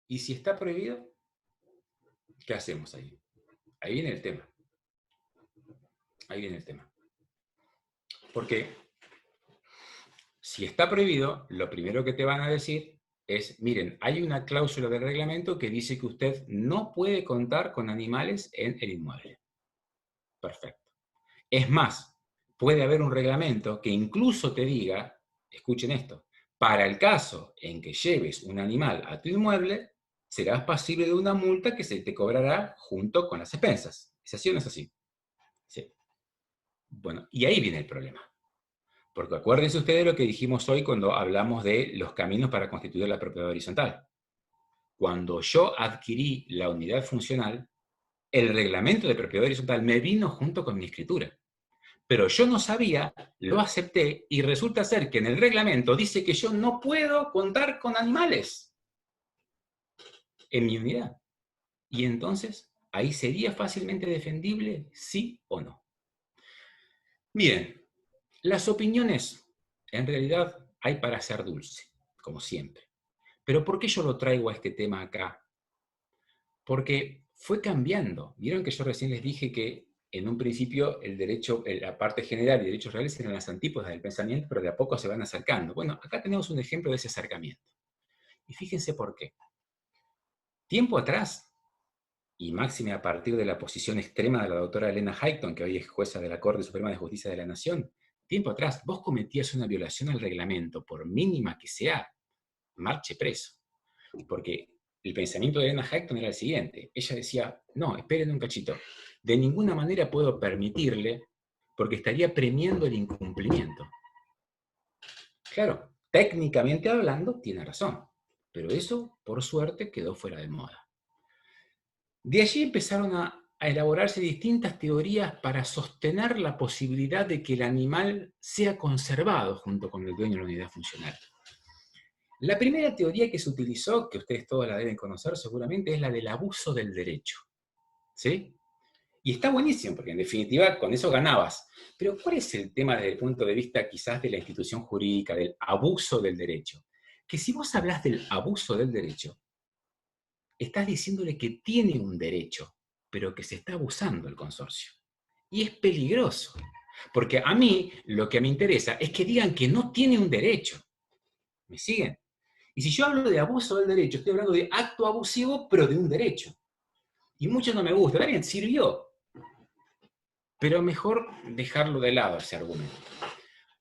¿Y si está prohibido? ¿Qué hacemos ahí? Ahí viene el tema. Ahí viene el tema. Porque si está prohibido, lo primero que te van a decir es, miren, hay una cláusula del reglamento que dice que usted no puede contar con animales en el inmueble. Perfecto. Es más, puede haber un reglamento que incluso te diga, escuchen esto, para el caso en que lleves un animal a tu inmueble, serás pasible de una multa que se te cobrará junto con las expensas. ¿Es así o no es así? Sí. Bueno, y ahí viene el problema. Porque acuérdense ustedes lo que dijimos hoy cuando hablamos de los caminos para constituir la propiedad horizontal. Cuando yo adquirí la unidad funcional, el reglamento de propiedad horizontal me vino junto con mi escritura. Pero yo no sabía, lo acepté, y resulta ser que en el reglamento dice que yo no puedo contar con animales en mi unidad. Y entonces, ¿ahí sería fácilmente defendible, sí o no? Miren, las opiniones, en realidad, hay para ser dulce, como siempre. Pero ¿por qué yo lo traigo a este tema acá? Porque fue cambiando. Vieron que yo recién les dije que en un principio el derecho, la parte general y derechos reales eran las antípodas del pensamiento, pero de a poco se van acercando. Bueno, acá tenemos un ejemplo de ese acercamiento. Y fíjense por qué. Tiempo atrás, y máxime a partir de la posición extrema de la doctora Elena Highton, que hoy es jueza de la Corte Suprema de Justicia de la Nación, tiempo atrás, vos cometías una violación al reglamento, por mínima que sea, marche preso. Porque el pensamiento de Elena Highton era el siguiente. Ella decía, no, esperen un cachito. De ninguna manera puedo permitirle, porque estaría premiando el incumplimiento. Claro, técnicamente hablando, tiene razón. Pero eso, por suerte, quedó fuera de moda. De allí empezaron a elaborarse distintas teorías para sostener la posibilidad de que el animal sea conservado junto con el dueño de la unidad funcional. La primera teoría que se utilizó, que ustedes todos la deben conocer seguramente, es la del abuso del derecho. ¿Sí? Y está buenísimo, porque en definitiva con eso ganabas. Pero ¿cuál es el tema desde el punto de vista quizás de la institución jurídica, del abuso del derecho? Que si vos hablas del abuso del derecho, estás diciéndole que tiene un derecho, pero que se está abusando el consorcio. Y es peligroso, porque a mí lo que me interesa es que digan que no tiene un derecho. ¿Me siguen? Y si yo hablo de abuso del derecho, estoy hablando de acto abusivo, pero de un derecho. Y mucho no me gusta. Está bien, sirvió. Pero mejor dejarlo de lado ese argumento.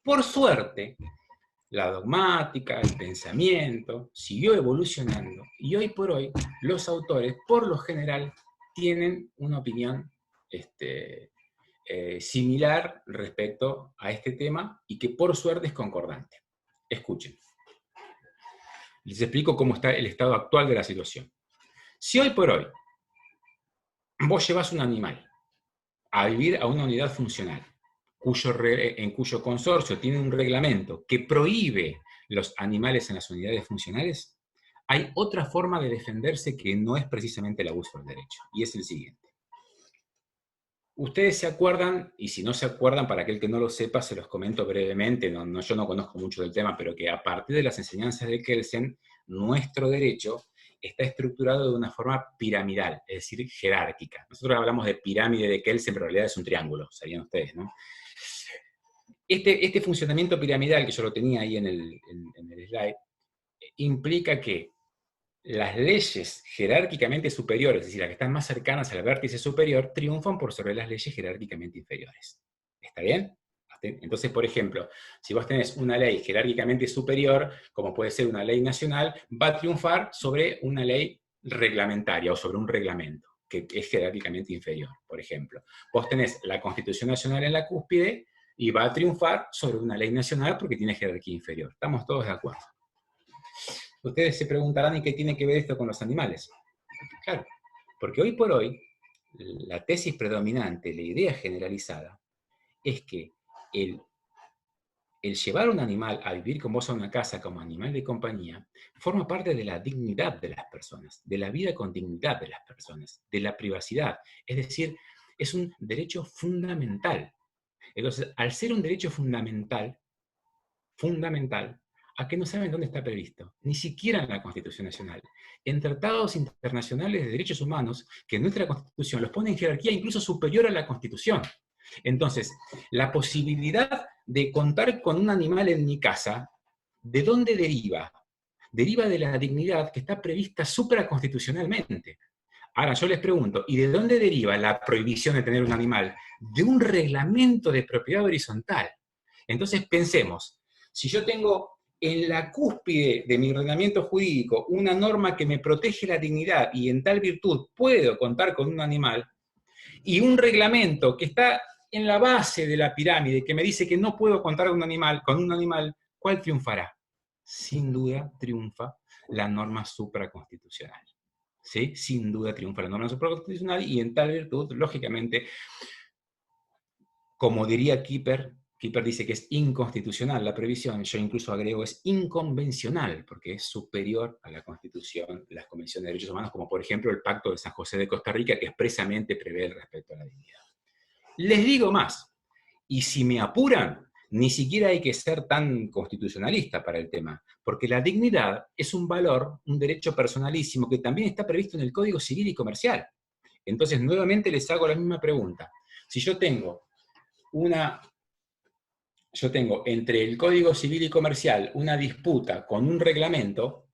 Por suerte, la dogmática, el pensamiento, siguió evolucionando, y hoy por hoy los autores, por lo general, tienen una opinión similar respecto a este tema, y que por suerte es concordante. Escuchen. Les explico cómo está el estado actual de la situación. Si hoy por hoy vos llevas un animal a vivir a una unidad funcional, en cuyo consorcio tiene un reglamento que prohíbe los animales en las unidades funcionales, hay otra forma de defenderse que no es precisamente el abuso del derecho, y es el siguiente. Ustedes se acuerdan, y si no se acuerdan, para aquel que no lo sepa, se los comento brevemente, yo no conozco mucho del tema, pero que a partir de las enseñanzas de Kelsen, nuestro derecho está estructurado de una forma piramidal, es decir, jerárquica. Nosotros hablamos de pirámide de Kelsen, pero en realidad es un triángulo, sabían ustedes, ¿no? Este funcionamiento piramidal, que yo lo tenía ahí en el slide, implica que las leyes jerárquicamente superiores, es decir, las que están más cercanas al vértice superior, triunfan por sobre las leyes jerárquicamente inferiores. ¿Está bien? Entonces, por ejemplo, si vos tenés una ley jerárquicamente superior, como puede ser una ley nacional, va a triunfar sobre una ley reglamentaria o sobre un reglamento, que es jerárquicamente inferior, por ejemplo. Vos tenés la Constitución Nacional en la cúspide y va a triunfar sobre una ley nacional porque tiene jerarquía inferior. ¿Estamos todos de acuerdo? Ustedes se preguntarán, ¿y qué tiene que ver esto con los animales? Claro, porque hoy por hoy, la tesis predominante, la idea generalizada, es que el llevar un animal a vivir con vos a una casa como animal de compañía, forma parte de la dignidad de las personas, de la vida con dignidad de las personas, de la privacidad. Es decir, es un derecho fundamental. Entonces, al ser un derecho fundamental, ¿a qué no saben dónde está previsto? Ni siquiera en la Constitución Nacional. En tratados internacionales de derechos humanos, que nuestra Constitución los pone en jerarquía incluso superior a la Constitución. Entonces, la posibilidad de contar con un animal en mi casa, ¿de dónde deriva? Deriva de la dignidad que está prevista supraconstitucionalmente. Ahora, yo les pregunto, ¿y de dónde deriva la prohibición de tener un animal? De un reglamento de propiedad horizontal. Entonces, pensemos, si yo tengo en la cúspide de mi ordenamiento jurídico una norma que me protege la dignidad y en tal virtud puedo contar con un animal, y un reglamento que está en la base de la pirámide que me dice que no puedo contar con un animal, ¿cuál triunfará? Sin duda triunfa la norma supraconstitucional. ¿Sí? Sin duda triunfa la norma supraconstitucional y en tal virtud, lógicamente, como diría Kipper dice que es inconstitucional la previsión, yo incluso agrego es inconvencional, porque es superior a la Constitución, las convenciones de derechos humanos, como por ejemplo el Pacto de San José de Costa Rica, que expresamente prevé el respeto a la dignidad. Les digo más, y si me apuran, ni siquiera hay que ser tan constitucionalista para el tema, porque la dignidad es un valor, un derecho personalísimo que también está previsto en el Código Civil y Comercial. Entonces, nuevamente les hago la misma pregunta. Si yo tengo entre el Código Civil y Comercial una disputa con un reglamento,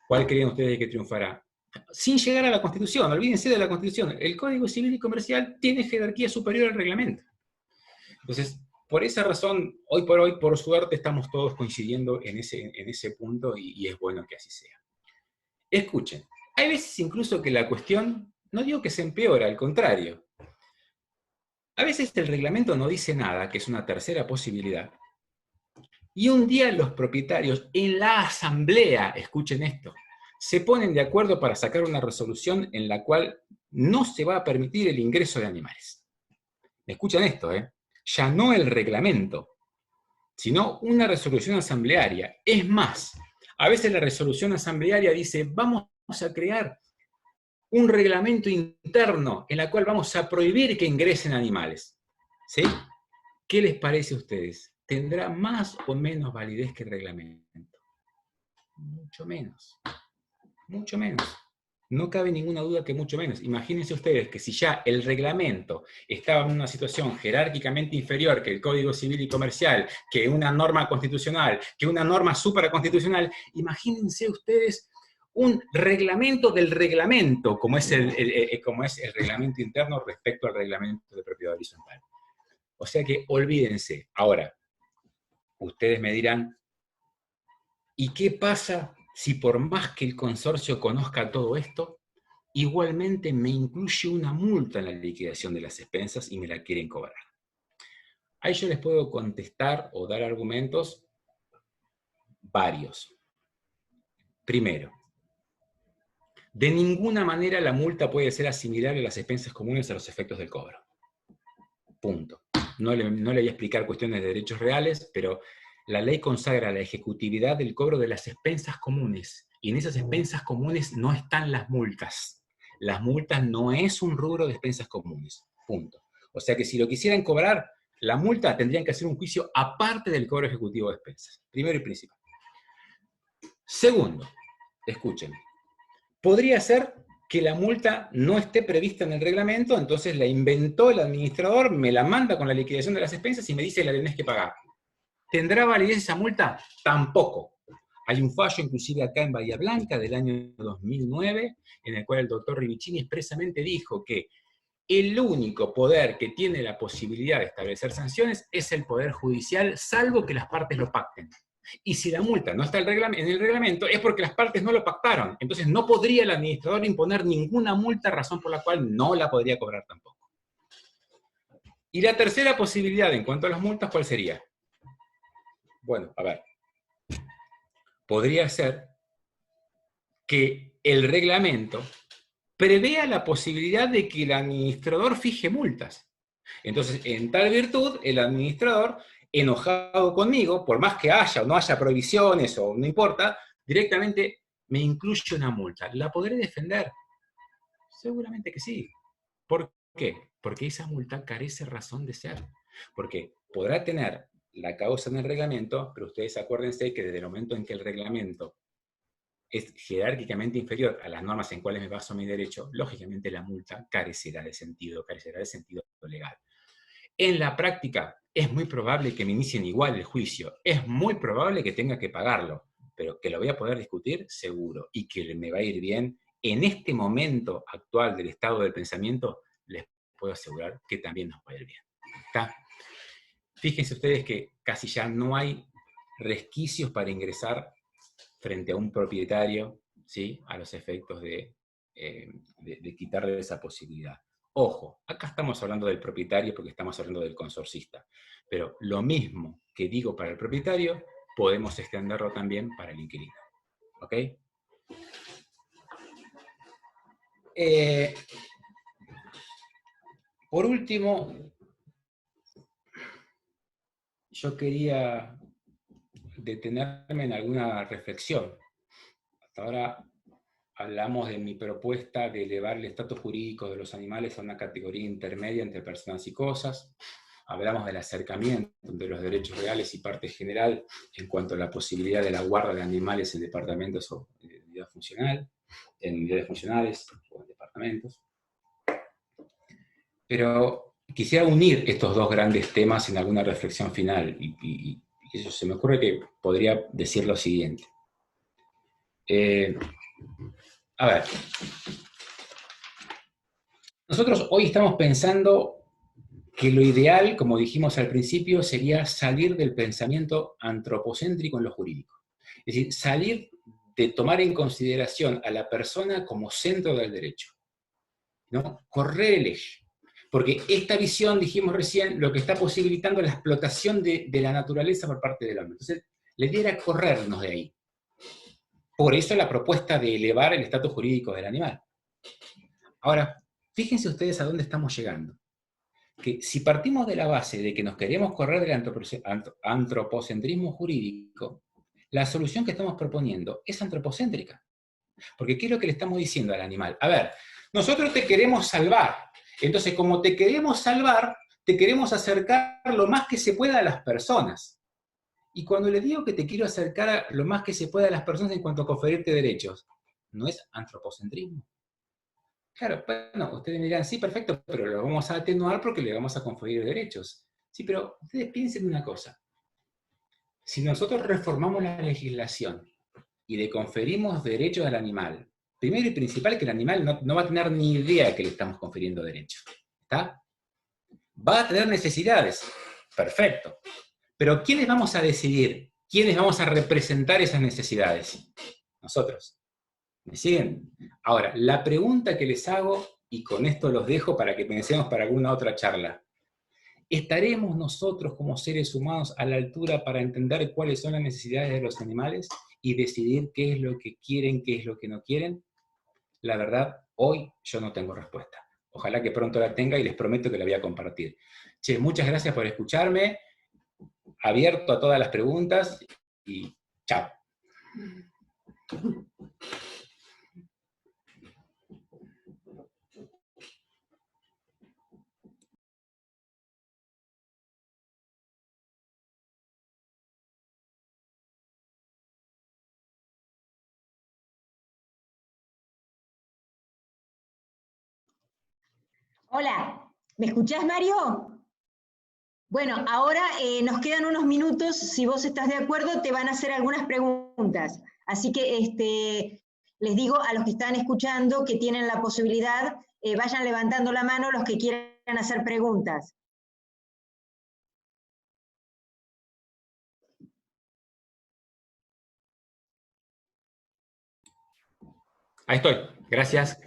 ¿cuál creen ustedes que triunfará? Sin llegar a la Constitución, olvídense de la Constitución, el Código Civil y Comercial tiene jerarquía superior al reglamento. Entonces, por esa razón, hoy por hoy, por suerte, estamos todos coincidiendo en ese punto y es bueno que así sea. Escuchen, hay veces incluso que la cuestión, no digo que se empeora, al contrario. A veces el reglamento no dice nada, que es una tercera posibilidad. Y un día los propietarios en la asamblea, escuchen esto, se ponen de acuerdo para sacar una resolución en la cual no se va a permitir el ingreso de animales. Escuchen esto, ya no el reglamento, sino una resolución asamblearia. Es más, a veces la resolución asamblearia dice, vamos a crear un reglamento interno en la cual vamos a prohibir que ingresen animales. ¿Sí? ¿Qué les parece a ustedes? ¿Tendrá más o menos validez que el reglamento? Mucho menos. Mucho menos. No cabe ninguna duda que mucho menos. Imagínense ustedes que si ya el reglamento estaba en una situación jerárquicamente inferior que el Código Civil y Comercial, que una norma constitucional, que una norma supraconstitucional, imagínense ustedes un reglamento del reglamento, como es el reglamento interno respecto al reglamento de propiedad horizontal. O sea que olvídense. Ahora, ustedes me dirán, ¿Y qué pasa si por más que el consorcio conozca todo esto, igualmente me incluye una multa en la liquidación de las expensas y me la quieren cobrar? Ahí yo les puedo contestar o dar argumentos varios. Primero, de ninguna manera la multa puede ser asimilable a las expensas comunes a los efectos del cobro. Punto. No le voy a explicar cuestiones de derechos reales, pero la ley consagra la ejecutividad del cobro de las expensas comunes, y en esas expensas comunes no están las multas. Las multas no es un rubro de expensas comunes. Punto. O sea que si lo quisieran cobrar, la multa tendrían que hacer un juicio aparte del cobro ejecutivo de expensas. Primero y principal. Segundo, escuchen, podría ser que la multa no esté prevista en el reglamento, entonces la inventó el administrador, me la manda con la liquidación de las expensas y me dice que la tenés que pagar. ¿Tendrá validez esa multa? Tampoco. Hay un fallo inclusive acá en Bahía Blanca del año 2009, en el cual el doctor Rivicini expresamente dijo que el único poder que tiene la posibilidad de establecer sanciones es el Poder Judicial, salvo que las partes lo pacten. Y si la multa no está en el reglamento, es porque las partes no lo pactaron. Entonces no podría el administrador imponer ninguna multa, razón por la cual no la podría cobrar tampoco. Y la tercera posibilidad en cuanto a las multas, ¿cuál sería? Bueno, a ver. Podría ser que el reglamento prevea la posibilidad de que el administrador fije multas. Entonces, en tal virtud, el administrador, enojado conmigo, por más que haya o no haya prohibiciones o no importa, directamente me incluye una multa. ¿La podré defender? Seguramente que sí. ¿Por qué? Porque esa multa carece razón de ser. Porque podrá tener la causa en el reglamento, pero ustedes acuérdense que desde el momento en que el reglamento es jerárquicamente inferior a las normas en cuales me baso mi derecho, lógicamente la multa carecerá de sentido legal. En la práctica, es muy probable que me inicien igual el juicio, es muy probable que tenga que pagarlo, pero que lo voy a poder discutir, seguro, y que me va a ir bien. En este momento actual del estado del pensamiento, les puedo asegurar que también nos va a ir bien. ¿Está? Fíjense ustedes que casi ya no hay resquicios para ingresar frente a un propietario, ¿sí?, a los efectos de quitarle esa posibilidad. Ojo, acá estamos hablando del propietario porque estamos hablando del consorcista, pero lo mismo que digo para el propietario, podemos extenderlo también para el inquilino. ¿Ok? Por último, yo quería detenerme en alguna reflexión. Hasta ahora hablamos de mi propuesta de elevar el estatus jurídico de los animales a una categoría intermedia entre personas y cosas. Hablamos del acercamiento de los derechos reales y parte general en cuanto a la posibilidad de la guarda de animales en departamentos o en unidades funcionales o en departamentos. Pero quisiera unir estos dos grandes temas en alguna reflexión final y eso se me ocurre que podría decir lo siguiente. A ver, nosotros hoy estamos pensando que lo ideal, como dijimos al principio, sería salir del pensamiento antropocéntrico en lo jurídico. Es decir, salir de tomar en consideración a la persona como centro del derecho, ¿no? Correr el eje. Porque esta visión, dijimos recién, lo que está posibilitando la explotación de la naturaleza por parte del hombre. Entonces, la idea era corrernos de ahí. Por eso la propuesta de elevar el estatus jurídico del animal. Ahora, fíjense ustedes a dónde estamos llegando. Que si partimos de la base de que nos queremos correr del antropocentrismo jurídico, la solución que estamos proponiendo es antropocéntrica. Porque ¿qué es lo que le estamos diciendo al animal? A ver, nosotros te queremos salvar. Entonces, como te queremos salvar, te queremos acercar lo más que se pueda a las personas. Y cuando le digo que te quiero acercar lo más que se pueda a las personas en cuanto a conferirte derechos, ¿no es antropocentrismo? Claro, bueno, ustedes me dirán, sí, perfecto, pero lo vamos a atenuar porque le vamos a conferir derechos. Sí, pero ustedes piensen una cosa. Si nosotros reformamos la legislación y le conferimos derechos al animal, primero y principal que el animal no va a tener ni idea que le estamos confiriendo derechos. ¿Está? Va a tener necesidades. Perfecto. Pero ¿quiénes vamos a decidir ¿quiénes vamos a representar esas necesidades? Nosotros. ¿Me siguen? Ahora, la pregunta que les hago, y con esto los dejo para que pensemos para alguna otra charla. ¿Estaremos nosotros como seres humanos a la altura para entender cuáles son las necesidades de los animales y decidir qué es lo que quieren, qué es lo que no quieren? La verdad, hoy yo no tengo respuesta. Ojalá que pronto la tenga y les prometo que la voy a compartir. Che, muchas gracias por escucharme, abierto a todas las preguntas y chao. Hola, ¿me escuchás, Mario? Bueno, ahora nos quedan unos minutos, si vos estás de acuerdo, te van a hacer algunas preguntas. Así que les digo a los que están escuchando que tienen la posibilidad, vayan levantando la mano los que quieran hacer preguntas. Ahí estoy, gracias.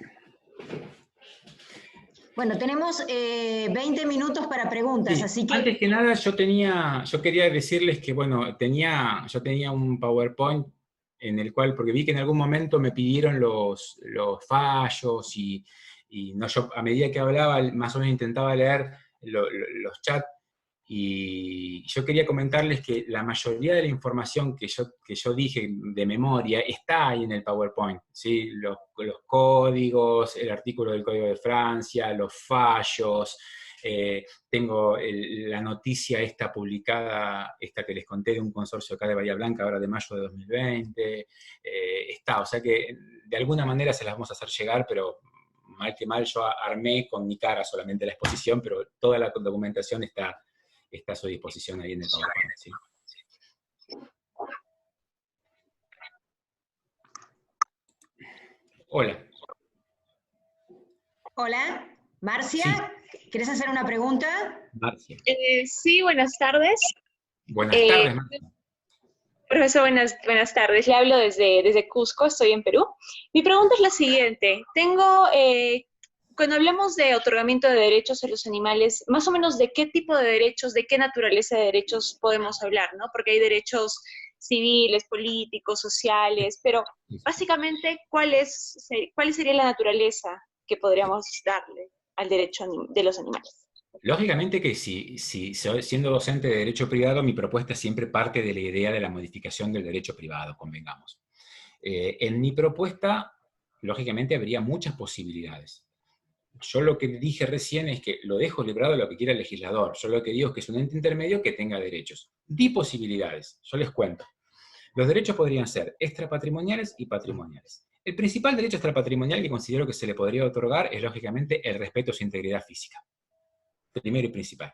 Bueno, tenemos 20 minutos para preguntas, Sí, así que... antes que nada yo quería decirles que, bueno, yo tenía un PowerPoint en el cual, porque vi que en algún momento me pidieron los fallos y no, yo a medida que hablaba, más o menos intentaba leer los chats, y yo quería comentarles que la mayoría de la información que yo dije de memoria está ahí en el PowerPoint, ¿sí? Los códigos, el artículo del Código de Francia, los fallos, tengo la noticia esta publicada, esta que les conté de un consorcio acá de Bahía Blanca, ahora de mayo de 2020, o sea que de alguna manera se las vamos a hacer llegar, pero mal que mal yo armé con mi cara solamente la exposición, pero toda la documentación está a su disposición ahí en el PowerPoint, ¿sí? Hola. Hola, Marcia, Sí. ¿querés hacer una pregunta? Marcia. Sí, buenas tardes. Buenas tardes, Marcia. Profesor, buenas tardes. Le hablo desde Cusco, estoy en Perú. Mi pregunta es la siguiente. Cuando hablamos de otorgamiento de derechos a los animales, más o menos de qué tipo de derechos, de qué naturaleza de derechos podemos hablar, ¿no? Porque hay derechos civiles, políticos, sociales, pero básicamente, ¿cuál sería la naturaleza que podríamos darle al derecho de los animales? Lógicamente que siendo docente de derecho privado, mi propuesta siempre parte de la idea de la modificación del derecho privado, convengamos. En mi propuesta, lógicamente, habría muchas posibilidades. Yo lo que dije recién es que lo dejo librado a lo que quiera el legislador. Yo lo que digo es que es un ente intermedio que tenga derechos. Di posibilidades, yo les cuento. Los derechos podrían ser extrapatrimoniales y patrimoniales. El principal derecho extrapatrimonial que considero que se le podría otorgar es, lógicamente, el respeto a su integridad física. Primero y principal.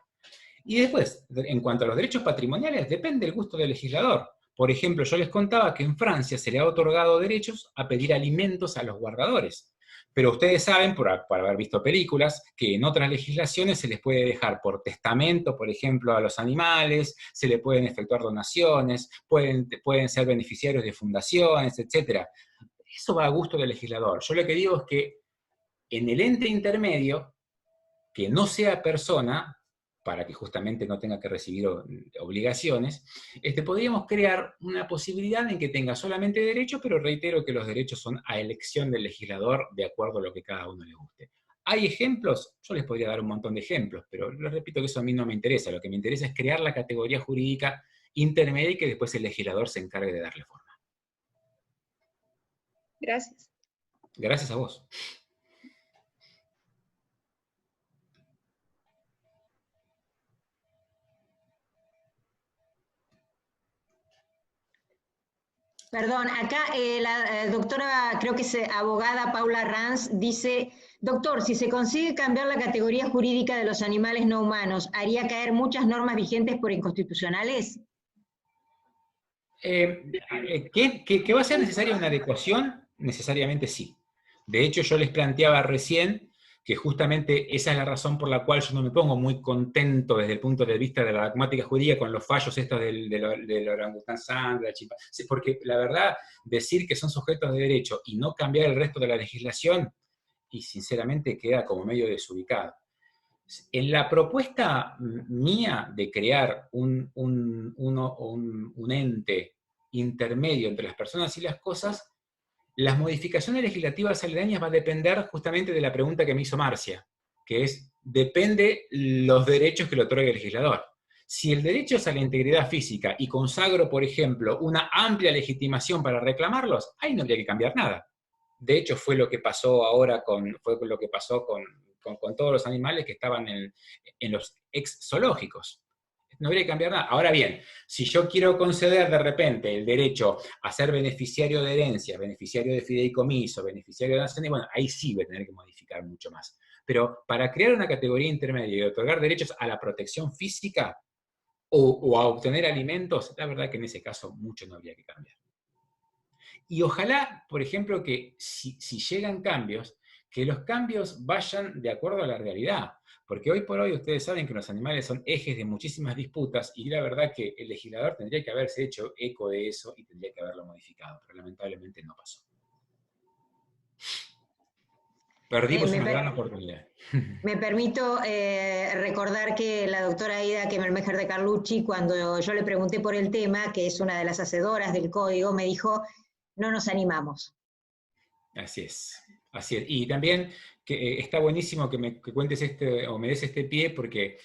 Y después, en cuanto a los derechos patrimoniales, depende del gusto del legislador. Por ejemplo, yo les contaba que en Francia se le ha otorgado derechos a pedir alimentos a los guardadores. Pero ustedes saben, por haber visto películas, que en otras legislaciones se les puede dejar por testamento, por ejemplo, a los animales, se le pueden efectuar donaciones, pueden ser beneficiarios de fundaciones, etc. Eso va a gusto del legislador. Yo lo que digo es que en el ente intermedio, que no sea persona, para que justamente no tenga que recibir obligaciones, podríamos crear una posibilidad en que tenga solamente derechos, pero reitero que los derechos son a elección del legislador de acuerdo a lo que cada uno le guste. ¿Hay ejemplos? Yo les podría dar un montón de ejemplos, pero les repito que eso a mí no me interesa. Lo que me interesa es crear la categoría jurídica intermedia y que después el legislador se encargue de darle forma. Gracias. Gracias a vos. Perdón, acá la doctora, creo que es abogada Paula Ranz, dice, doctor, si se consigue cambiar la categoría jurídica de los animales no humanos, ¿haría caer muchas normas vigentes por inconstitucionales? ¿Que va a ser necesaria una adecuación? Necesariamente sí. De hecho, yo les planteaba recién que justamente esa es la razón por la cual yo no me pongo muy contento desde el punto de vista de la dogmática jurídica con los fallos estos del orangután Sandra, chimpancé, porque la verdad, decir que son sujetos de derecho y no cambiar el resto de la legislación, y sinceramente queda como medio desubicado. En la propuesta mía de crear un ente intermedio entre las personas y las cosas, las modificaciones legislativas aledañas va a depender justamente de la pregunta que me hizo Marcia, que es, depende los derechos que le otorga el legislador. Si el derecho es a la integridad física y consagro, por ejemplo, una amplia legitimación para reclamarlos, ahí no habría que cambiar nada. De hecho, fue lo que pasó ahora con todos los animales que estaban en los ex zoológicos. No habría que cambiar nada. Ahora bien, si yo quiero conceder de repente el derecho a ser beneficiario de herencia, beneficiario de fideicomiso, beneficiario de nación, bueno, ahí sí voy a tener que modificar mucho más. Pero para crear una categoría intermedia y otorgar derechos a la protección física o a obtener alimentos, la verdad que en ese caso mucho no habría que cambiar. Y ojalá, por ejemplo, que si llegan cambios, que los cambios vayan de acuerdo a la realidad. Porque hoy por hoy ustedes saben que los animales son ejes de muchísimas disputas y la verdad que el legislador tendría que haberse hecho eco de eso y tendría que haberlo modificado, pero lamentablemente no pasó. Perdimos una gran oportunidad. Me permito recordar que la doctora Aida Kemmelmecher de Carlucci, cuando yo le pregunté por el tema, que es una de las hacedoras del código, me dijo, no nos animamos. Así es, así es. Y también que está buenísimo que cuentes o me des este pie, porque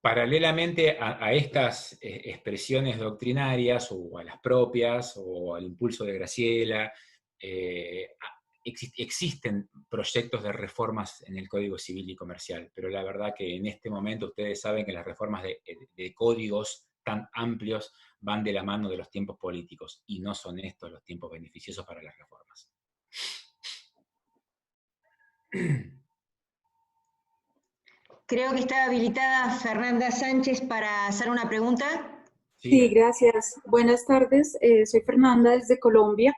paralelamente a estas expresiones doctrinarias, o a las propias, o al impulso de Graciela, existen proyectos de reformas en el Código Civil y Comercial, pero la verdad que en este momento ustedes saben que las reformas de códigos tan amplios van de la mano de los tiempos políticos, y no son estos los tiempos beneficiosos para las reformas. Creo que está habilitada Fernanda Sánchez para hacer una pregunta. Sí, gracias. Buenas tardes, soy Fernanda desde Colombia.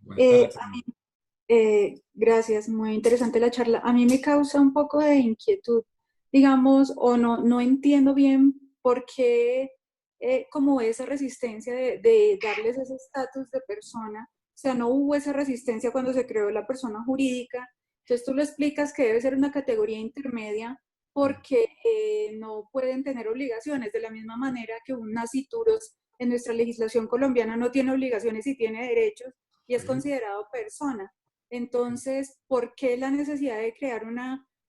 Buenas tardes. Gracias, muy interesante la charla. A mí me causa un poco de inquietud, digamos, o no entiendo bien por qué como esa resistencia de darles ese estatus de persona. O sea, no hubo esa resistencia cuando se creó la persona jurídica. Entonces tú lo explicas que debe ser una categoría intermedia porque no pueden tener obligaciones, de la misma manera que un nasciturus en nuestra legislación colombiana no tiene obligaciones y tiene derechos y es considerado persona. Entonces, ¿por qué la necesidad de crear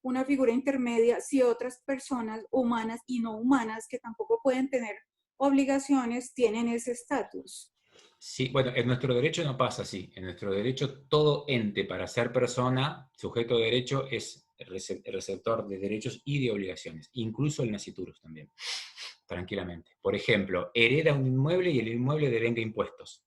una figura intermedia si otras personas humanas y no humanas que tampoco pueden tener obligaciones tienen ese estatus? Sí, bueno, en nuestro derecho no pasa así. En nuestro derecho todo ente para ser persona, sujeto de derecho, es el receptor de derechos y de obligaciones, incluso el nasciturus también, tranquilamente. Por ejemplo, hereda un inmueble y el inmueble devenga impuestos.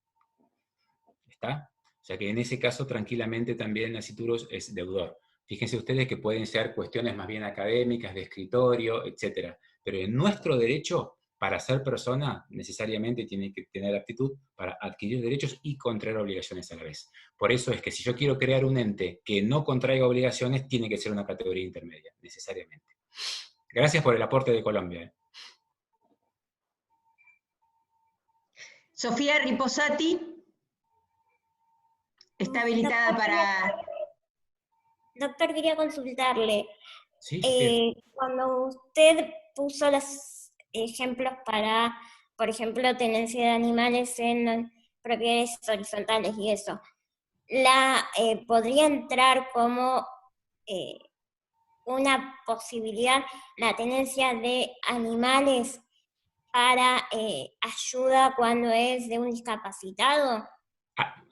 ¿Está? O sea que en ese caso tranquilamente también el nasciturus es deudor. Fíjense ustedes que pueden ser cuestiones más bien académicas, de escritorio, etc. Pero en nuestro derecho, para ser persona, necesariamente tiene que tener aptitud para adquirir derechos y contraer obligaciones a la vez. Por eso es que si yo quiero crear un ente que no contraiga obligaciones, tiene que ser una categoría intermedia, necesariamente. Gracias por el aporte de Colombia. Sofía Riposati está habilitada para... Doctor, quería consultarle. Sí, cuando usted puso los ejemplos para, por ejemplo, tenencia de animales en propiedades horizontales y eso, ¿podría entrar como una posibilidad la tenencia de animales para ayuda cuando es de un discapacitado?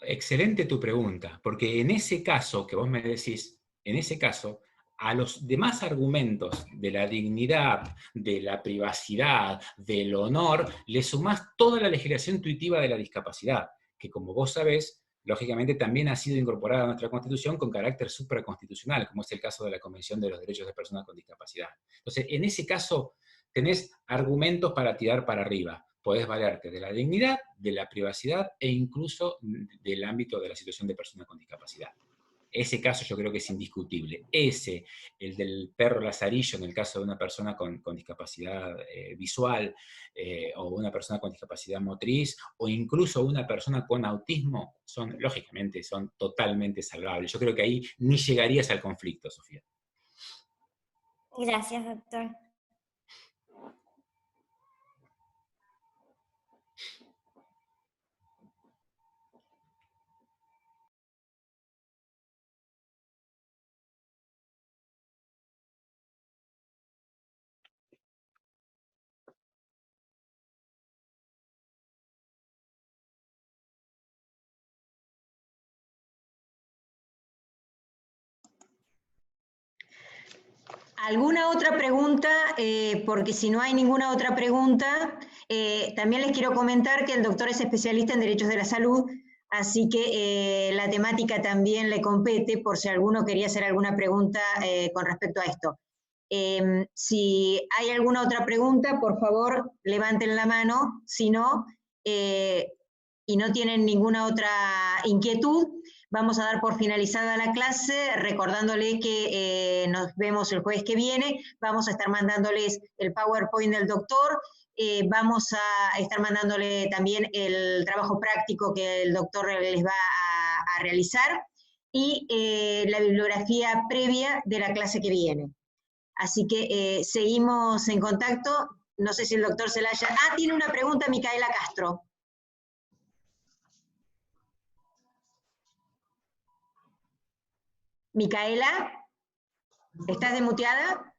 Excelente tu pregunta, porque en ese caso que vos me decís, en ese caso, a los demás argumentos de la dignidad, de la privacidad, del honor, le sumás toda la legislación intuitiva de la discapacidad, que como vos sabés, lógicamente también ha sido incorporada a nuestra Constitución con carácter supraconstitucional, como es el caso de la Convención de los Derechos de Personas con Discapacidad. Entonces, en ese caso, tenés argumentos para tirar para arriba. Podés valerte de la dignidad, de la privacidad e incluso del ámbito de la situación de persona con discapacidad. ese caso yo creo que es indiscutible. Ese, el del perro lazarillo en el caso de una persona con discapacidad visual, o una persona con discapacidad motriz, o incluso una persona con autismo, lógicamente, son totalmente salvables. Yo creo que ahí ni llegarías al conflicto, Sofía. Gracias, doctor. ¿Alguna otra pregunta? Porque si no hay ninguna otra pregunta, también les quiero comentar que el doctor es especialista en derechos de la salud, así que la temática también le compete por si alguno quería hacer alguna pregunta con respecto a esto. Si hay alguna otra pregunta, por favor, levanten la mano, si no, y no tienen ninguna otra inquietud, vamos a dar por finalizada la clase, recordándole que nos vemos el jueves que viene, vamos a estar mandándoles el PowerPoint del doctor, vamos a estar mandándole también el trabajo práctico que el doctor les va a realizar, y la bibliografía previa de la clase que viene. Así que seguimos en contacto. No sé si el doctor Zelaya... Ah, tiene una pregunta Micaela Castro. Micaela, ¿estás desmuteada?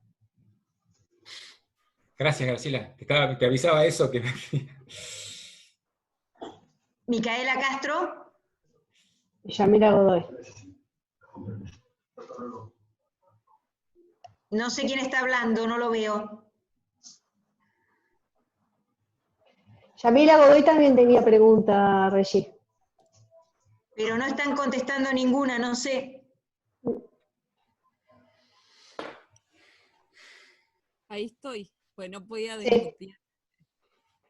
Gracias, Graciela. Te avisaba eso. Micaela Castro. Yamila Godoy. No sé quién está hablando, no lo veo. Yamila Godoy también tenía pregunta, Regis. Pero no están contestando ninguna, no sé. Ahí estoy, pues no podía desmutear.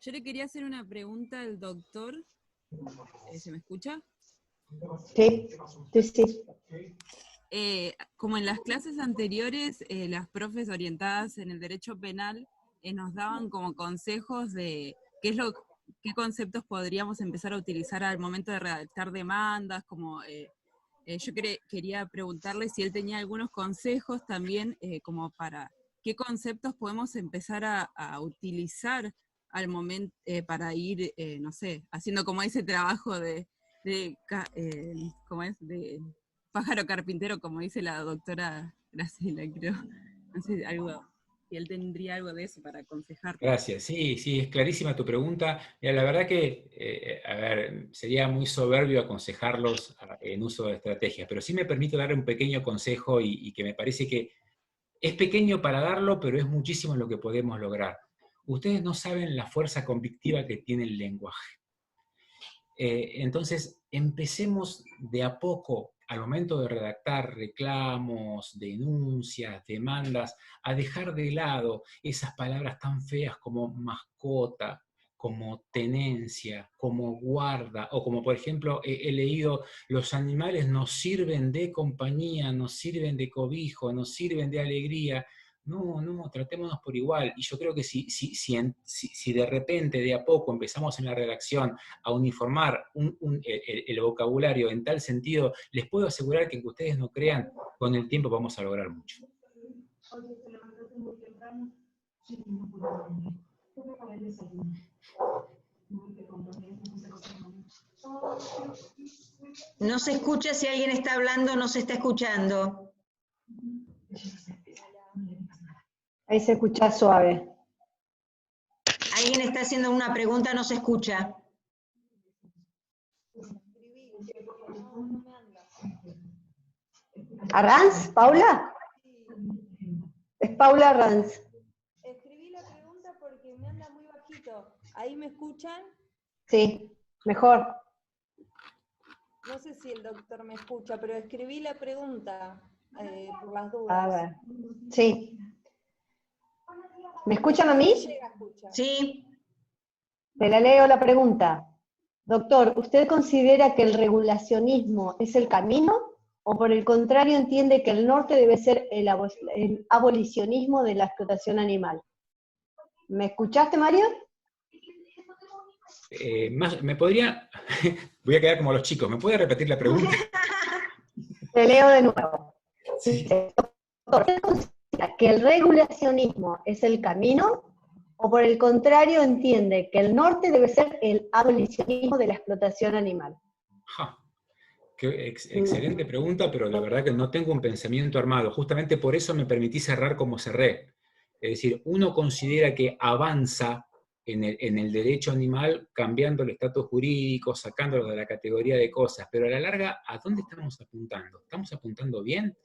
Yo le quería hacer una pregunta al doctor. ¿Se me escucha? Sí, sí, sí. Como en las clases anteriores, las profes orientadas en el derecho penal nos daban como consejos de qué conceptos podríamos empezar a utilizar al momento de redactar demandas, como yo quería preguntarle si él tenía algunos consejos también como para qué conceptos podemos empezar a utilizar al momento para ir, no sé, haciendo como ese trabajo ¿cómo es? De pájaro carpintero, como dice la doctora Graciela, creo. No sé, si él tendría algo de eso para aconsejar. Gracias, sí, es clarísima tu pregunta. Mira, la verdad que, a ver, sería muy soberbio aconsejarlos en uso de estrategias, pero sí me permito dar un pequeño consejo y que me parece que es pequeño para darlo, pero es muchísimo lo que podemos lograr. Ustedes no saben la fuerza convictiva que tiene el lenguaje. Entonces, empecemos de a poco, al momento de redactar reclamos, denuncias, demandas, a dejar de lado esas palabras tan feas como mascota, como tenencia, como guarda, o como por ejemplo he leído, los animales nos sirven de compañía, nos sirven de cobijo, nos sirven de alegría. No, tratémonos por igual. Y yo creo que si de repente, de a poco, empezamos en la redacción a uniformar el vocabulario en tal sentido, les puedo asegurar que aunque ustedes no crean, con el tiempo vamos a lograr mucho. No se escucha, si alguien está hablando, no se está escuchando. Ahí se escucha suave. Alguien está haciendo una pregunta, no se escucha. ¿Arranz, Paula? Es Paula Arranz. Escribí la pregunta porque me anda muy bajito. ¿Ahí me escuchan? Sí, mejor. No sé si el doctor me escucha, pero escribí la pregunta por las dudas. A ver, sí. ¿Me escuchan a mí? Sí. Te la leo la pregunta. Doctor, ¿usted considera que el regulacionismo es el camino o por el contrario entiende que el norte debe ser el abolicionismo de la explotación animal. ¿Me escuchaste, Mario? Me podría, voy a quedar como los chicos, ¿me puede repetir la pregunta? Te leo de nuevo. Sí. ¿Usted considera que el regulacionismo es el camino, o por el contrario entiende que el norte debe ser el abolicionismo de la explotación animal? Excelente pregunta, pero la verdad que no tengo un pensamiento armado. Justamente por eso me permití cerrar como cerré. Es decir, uno considera que avanza en el derecho animal cambiando el estatus jurídico, sacándolo de la categoría de cosas, pero a la larga, ¿a dónde estamos apuntando? ¿Estamos apuntando bien?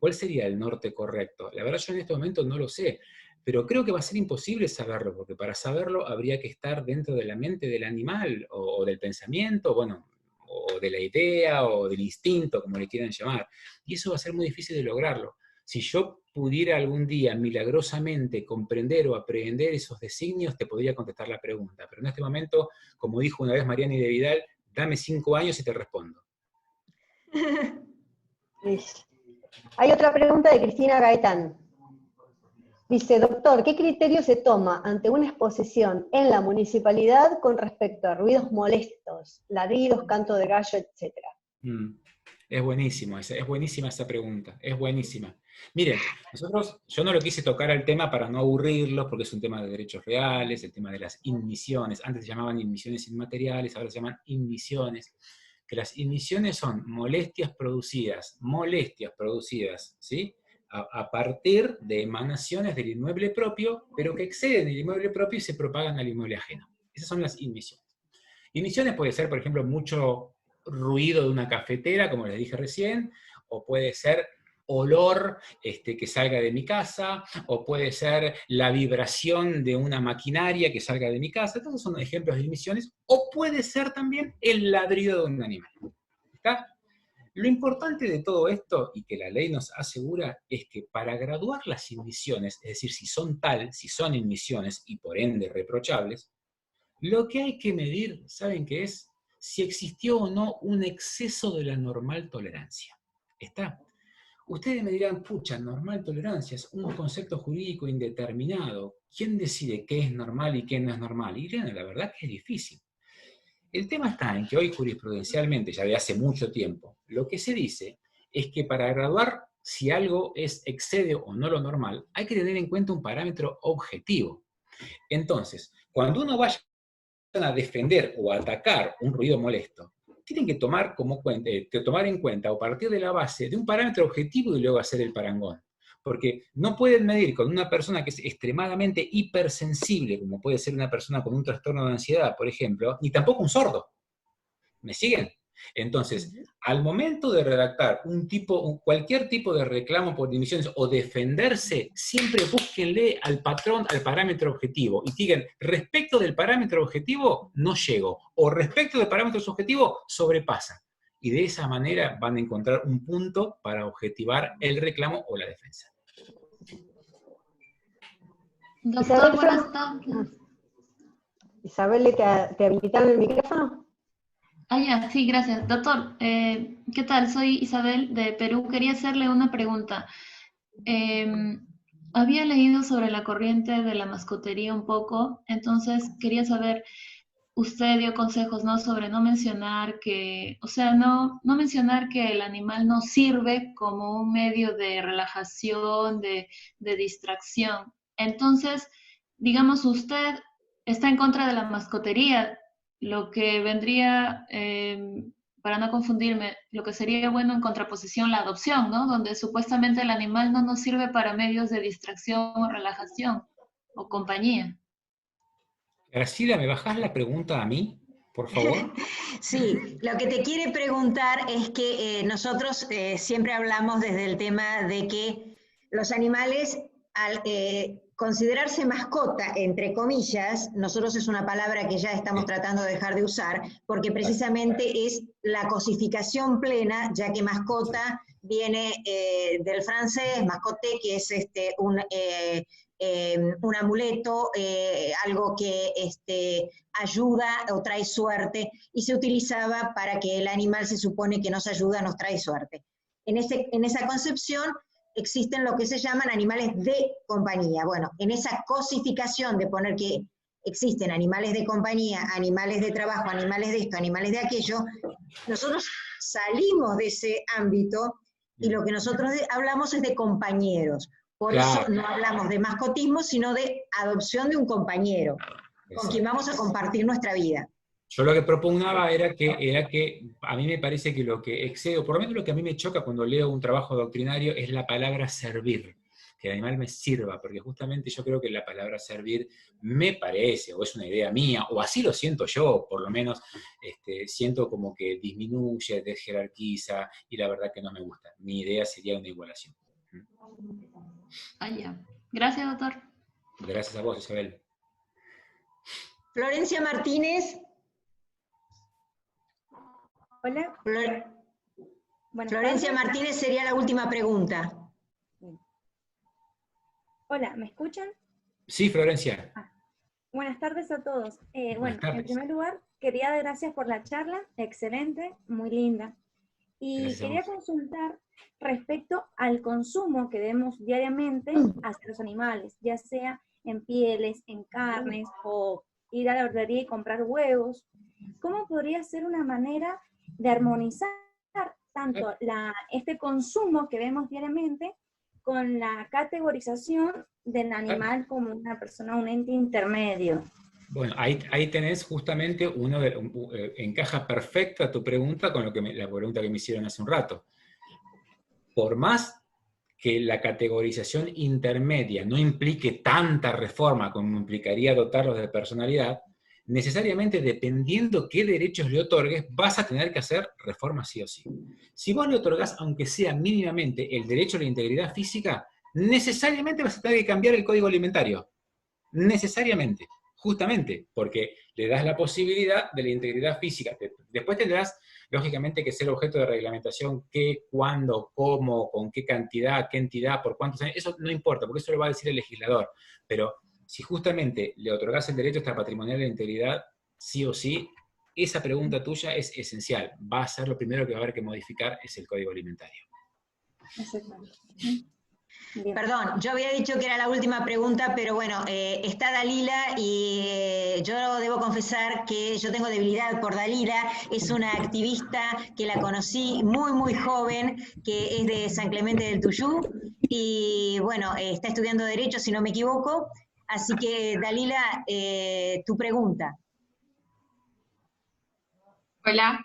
¿Cuál sería el norte correcto? La verdad yo en este momento no lo sé, pero creo que va a ser imposible saberlo, porque para saberlo habría que estar dentro de la mente del animal, o del pensamiento, bueno, o de la idea, o del instinto, como le quieran llamar, y eso va a ser muy difícil de lograrlo. Si yo pudiera algún día milagrosamente comprender o aprehender esos designios, te podría contestar la pregunta, pero en este momento, como dijo una vez Mariani de Vidal, dame 5 años y te respondo. Hay otra pregunta de Cristina Gaetán. Dice, doctor, ¿qué criterio se toma ante una exposición en la municipalidad con respecto a ruidos molestos, ladridos, canto de gallo, etcétera? Es buenísima esa pregunta, es buenísima. Miren, yo no lo quise tocar al tema para no aburrirlos, porque es un tema de derechos reales, el tema de las inmisiones. Antes se llamaban inmisiones inmateriales, ahora se llaman inmisiones. Que las inmisiones son molestias producidas, ¿sí? A partir de emanaciones del inmueble propio, pero que exceden el inmueble propio y se propagan al inmueble ajeno. Esas son las inmisiones. Inmisiones puede ser, por ejemplo, mucho ruido de una cafetera, como les dije recién, o puede ser olor que salga de mi casa, o puede ser la vibración de una maquinaria que salga de mi casa. Todos son ejemplos de inmisiones, o puede ser también el ladrido de un animal. ¿Está? Lo importante de todo esto, y que la ley nos asegura, es que para graduar las inmisiones, es decir, si son inmisiones y por ende reprochables, lo que hay que medir, ¿saben qué es? Si existió o no un exceso de la normal tolerancia. ¿Está? Ustedes me dirán, pucha, normal tolerancia es un concepto jurídico indeterminado. ¿Quién decide qué es normal y qué no es normal? Y la verdad que es difícil. El tema está en que hoy jurisprudencialmente, ya de hace mucho tiempo, lo que se dice es que para graduar si algo excede o no lo normal, hay que tener en cuenta un parámetro objetivo. Entonces, cuando uno vaya a defender o a atacar un ruido molesto, tienen que tomar en cuenta o partir de la base de un parámetro objetivo y luego hacer el parangón. Porque no pueden medir con una persona que es extremadamente hipersensible, como puede ser una persona con un trastorno de ansiedad, por ejemplo, ni tampoco un sordo. ¿Me siguen? Entonces, al momento de redactar cualquier tipo de reclamo por dimisiones o defenderse, siempre búsquenle al parámetro objetivo y digan, respecto del parámetro objetivo no llego, o respecto del parámetro subjetivo sobrepasa. Y de esa manera van a encontrar un punto para objetivar el reclamo o la defensa. Doctor, buenas tardes. Isabel, ¿te habilitaron el micrófono? Ya, sí, gracias. Doctor, ¿qué tal? Soy Isabel de Perú. Quería hacerle una pregunta. Había leído sobre la corriente de la mascotería un poco, entonces quería saber, usted dio consejos, ¿no? Sobre no mencionar que, no mencionar que el animal no sirve como un medio de relajación, de distracción. Entonces, digamos, usted está en contra de la mascotería, lo que vendría, para no confundirme, lo que sería bueno en contraposición la adopción, ¿no? Donde supuestamente el animal no nos sirve para medios de distracción o relajación o compañía. Graciela, ¿me bajás la pregunta a mí, por favor? Sí, lo que te quiere preguntar es que nosotros siempre hablamos desde el tema de que los animales, al considerarse mascota, entre comillas, nosotros es una palabra que ya estamos tratando de dejar de usar, porque precisamente es la cosificación plena, ya que mascota viene del francés, mascotte, que es un amuleto, algo que ayuda o trae suerte, y se utilizaba para que el animal se supone que nos ayuda, nos trae suerte. en esa concepción existen lo que se llaman animales de compañía. Bueno, en esa cosificación de poner que existen animales de compañía, animales de trabajo, animales de esto, animales de aquello, nosotros salimos de ese ámbito y lo que nosotros hablamos es de compañeros. Por eso no hablamos de mascotismo, sino de adopción de un compañero, con quien vamos a compartir nuestra vida. Yo lo que propugnaba era que a mí me parece que lo que excede, o por lo menos lo que a mí me choca cuando leo un trabajo doctrinario, es la palabra servir. Que el animal me sirva, porque justamente yo creo que la palabra servir me parece, o es una idea mía, o así lo siento yo, por lo menos siento como que disminuye, desjerarquiza, y la verdad que no me gusta. Mi idea sería una igualación. Ah, ya. Gracias, doctor. Gracias a vos, Isabel. Florencia Martínez. Hola. Florencia Martínez sería la última pregunta. Hola, ¿me escuchan? Sí, Florencia. Buenas tardes a todos. Bueno, tardes. En primer lugar, quería dar gracias por la charla, excelente, muy linda. Y Gracias a quería vos. consultar respecto al consumo que demos diariamente hacia los animales, ya sea en pieles, en carnes, o ir a la verdulería y comprar huevos. ¿Cómo podría ser una manera de armonizar tanto este consumo que vemos diariamente con la categorización del animal como una persona, un ente intermedio? Bueno, ahí tenés justamente encaja perfecta tu pregunta con la pregunta que me hicieron hace un rato. Por más que la categorización intermedia no implique tanta reforma como implicaría dotarlos de personalidad, necesariamente dependiendo qué derechos le otorgues, vas a tener que hacer reformas sí o sí. Si vos le otorgás, aunque sea mínimamente, el derecho a la integridad física, necesariamente vas a tener que cambiar el código alimentario. Necesariamente. Justamente porque le das la posibilidad de la integridad física. Después tendrás, lógicamente, que ser objeto de reglamentación qué, cuándo, cómo, con qué cantidad, qué entidad, por cuántos años. Eso no importa, porque eso lo va a decir el legislador. Pero si justamente le otorgás el derecho extrapatrimonial de la integridad, sí o sí, esa pregunta tuya es esencial. Va a ser lo primero que va a haber que modificar, es el código alimentario. Perdón, yo había dicho que era la última pregunta, pero bueno, está Dalila y yo debo confesar que yo tengo debilidad por Dalila. Es una activista que la conocí muy, muy joven, que es de San Clemente del Tuyú, y bueno, está estudiando Derecho, si no me equivoco. Así que, Dalila, tu pregunta. Hola,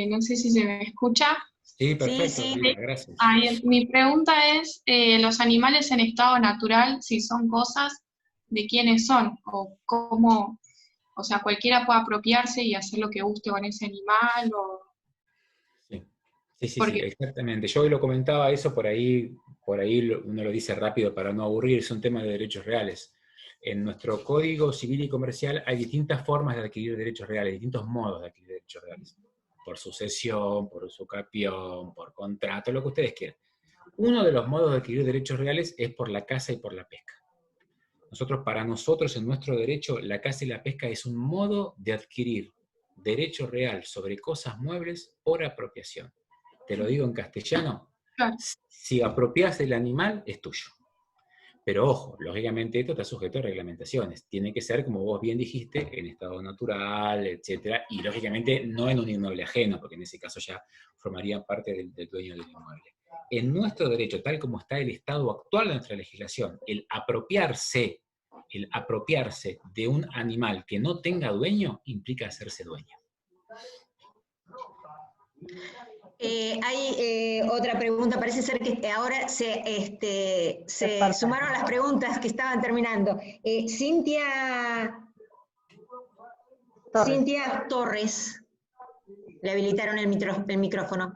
no sé si se me escucha. Sí, perfecto, sí. Dalila, gracias. Mi pregunta es, ¿los animales en estado natural, si son cosas, de quiénes son? O cómo, o sea, cualquiera puede apropiarse y hacer lo que guste con ese animal, o... Sí, exactamente. Yo hoy lo comentaba eso, por ahí uno lo dice rápido para no aburrir, es un tema de derechos reales. En nuestro Código Civil y Comercial hay distintas formas de adquirir derechos reales, distintos modos de adquirir derechos reales. Por sucesión, por usucapión, por contrato, lo que ustedes quieran. Uno de los modos de adquirir derechos reales es por la caza y por la pesca. Para nosotros, en nuestro derecho, la caza y la pesca es un modo de adquirir derecho real sobre cosas muebles por apropiación. Te lo digo en castellano, si apropias del animal, es tuyo. Pero ojo, lógicamente esto está sujeto a reglamentaciones. Tiene que ser, como vos bien dijiste, en estado natural, etc. Y lógicamente no en un inmueble ajeno, porque en ese caso ya formarían parte del dueño del inmueble. En nuestro derecho, tal como está el estado actual de nuestra legislación, el apropiarse de un animal que no tenga dueño implica hacerse dueño. Hay otra pregunta, parece ser que ahora se sumaron las preguntas que estaban terminando. Cintia Torres, le habilitaron el micrófono.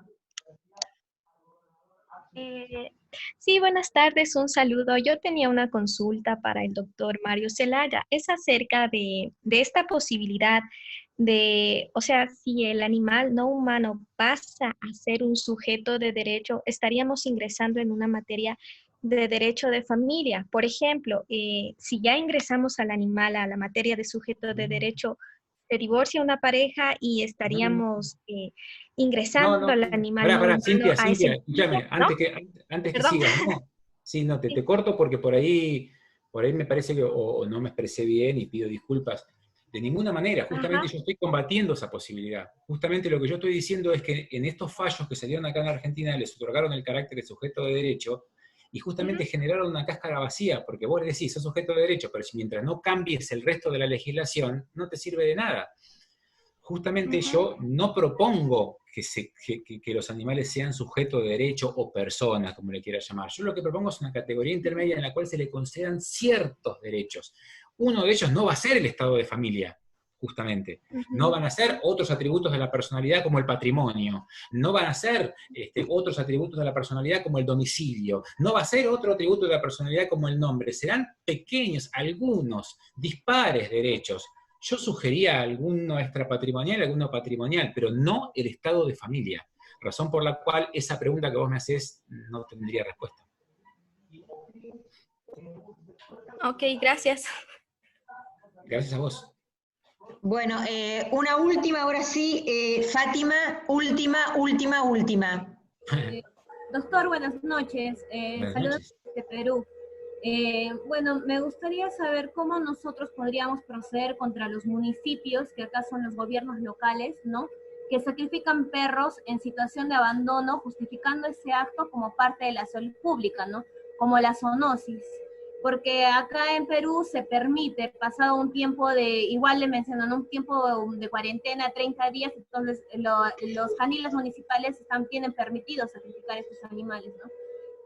Sí, buenas tardes, un saludo. Yo tenía una consulta para el doctor Mario Zelaya. Es acerca de esta posibilidad de, o sea, si el animal no humano pasa a ser un sujeto de derecho, estaríamos ingresando en una materia de derecho de familia. Por ejemplo, si ya ingresamos al animal a la materia de sujeto de derecho, se divorcia una pareja y estaríamos ingresando al animal no Pará, humano Cintia, a ese escúchame, mundo, ¿no? antes que Perdón. sigas, no. Sí, no, te corto porque por ahí me parece que o no me expresé bien y pido disculpas. De ninguna manera, justamente yo estoy combatiendo esa posibilidad. Justamente lo que yo estoy diciendo es que en estos fallos que se dieron acá en Argentina les otorgaron el carácter de sujeto de derecho y justamente generaron una cáscara vacía, porque vos decís, sos sujeto de derecho, pero si mientras no cambies el resto de la legislación, no te sirve de nada. Justamente yo no propongo que los animales sean sujetos de derecho o personas, como le quiera llamar. Yo lo que propongo es una categoría intermedia en la cual se le concedan ciertos derechos. Uno de ellos no va a ser el estado de familia, justamente. No van a ser otros atributos de la personalidad como el patrimonio. No van a ser otros atributos de la personalidad como el domicilio. No va a ser otro atributo de la personalidad como el nombre. Serán pequeños, algunos, dispares derechos. Yo sugería alguno extrapatrimonial, alguno patrimonial, pero no el estado de familia. Razón por la cual esa pregunta que vos me hacés no tendría respuesta. Ok, gracias. Gracias a vos. Bueno, una última, ahora sí, Fátima, última. Doctor, buenas noches. Buenas Saludos noches. desde Perú. Bueno, me gustaría saber cómo nosotros podríamos proceder contra los municipios, que acá son los gobiernos locales, ¿no?, que sacrifican perros en situación de abandono, justificando ese acto como parte de la salud pública, ¿no?, como la zoonosis. Porque acá en Perú se permite, pasado un tiempo igual le mencionan, un tiempo de cuarentena, 30 días, entonces los caniles municipales tienen permitido sacrificar estos animales, ¿no?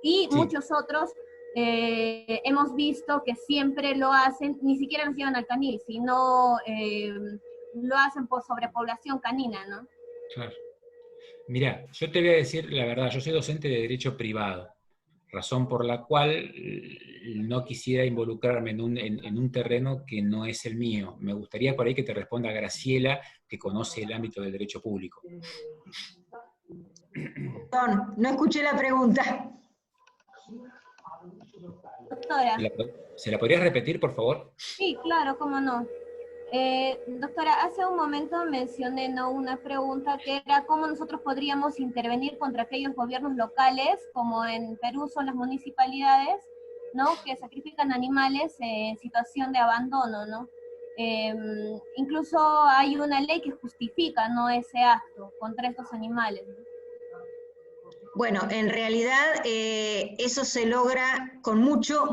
Y muchos otros hemos visto que siempre lo hacen, ni siquiera los llevan al canil, sino lo hacen por sobrepoblación canina, ¿no? Claro. Mirá, yo te voy a decir la verdad, yo soy docente de derecho privado, razón por la cual no quisiera involucrarme en un terreno que no es el mío. Me gustaría por ahí que te responda Graciela, que conoce el ámbito del derecho público. Perdón, no escuché la pregunta. Doctora. ¿Se la podrías repetir, por favor? Sí, claro, cómo no. Doctora, hace un momento mencioné, ¿no?, una pregunta que era cómo nosotros podríamos intervenir contra aquellos gobiernos locales, como en Perú son las municipalidades, ¿no?, que sacrifican animales en situación de abandono, ¿no? Incluso hay una ley que justifica, ¿no?, ese acto contra estos animales, ¿no? Bueno, en realidad eso se logra con mucho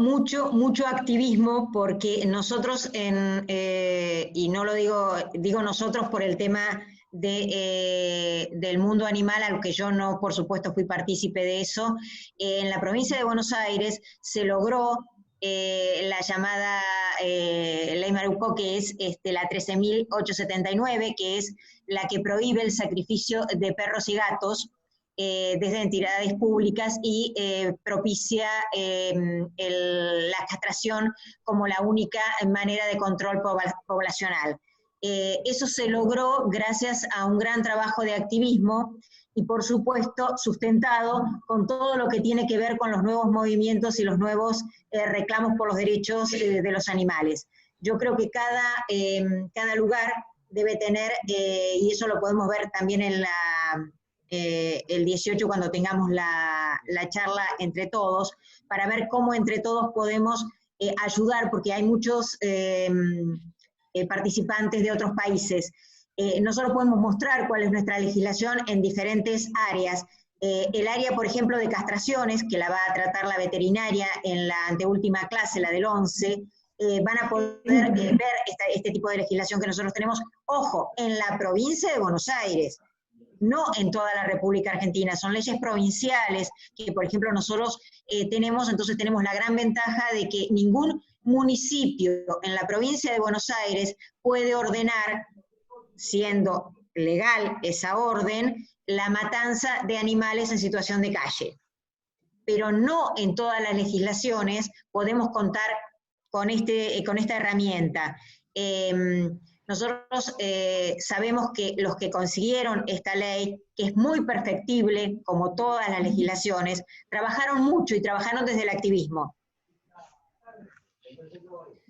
activismo, porque nosotros, y no lo digo nosotros por el tema del mundo animal, al que yo no, por supuesto, fui partícipe de eso, en la provincia de Buenos Aires se logró la llamada Ley Maruco, que es la 13.879, que es la que prohíbe el sacrificio de perros y gatos desde entidades públicas y propicia la castración como la única manera de control poblacional. Eso se logró gracias a un gran trabajo de activismo y, por supuesto, sustentado con todo lo que tiene que ver con los nuevos movimientos y los nuevos reclamos por los derechos de los animales. Yo creo que cada lugar debe tener, y eso lo podemos ver también en el 18 cuando tengamos la charla entre todos, para ver cómo entre todos podemos ayudar, porque hay muchos participantes de otros países. Nosotros podemos mostrar cuál es nuestra legislación en diferentes áreas. El área, por ejemplo, de castraciones, que la va a tratar la veterinaria en la anteúltima clase, la del 11, van a poder ver este tipo de legislación que nosotros tenemos, ojo, en la provincia de Buenos Aires, no en toda la República Argentina, son leyes provinciales que, por ejemplo, nosotros tenemos, entonces tenemos la gran ventaja de que ningún municipio en la provincia de Buenos Aires puede ordenar, siendo legal esa orden, la matanza de animales en situación de calle. Pero no en todas las legislaciones podemos contar con esta herramienta. Nosotros sabemos que los que consiguieron esta ley, que es muy perfectible, como todas las legislaciones, trabajaron mucho y trabajaron desde el activismo.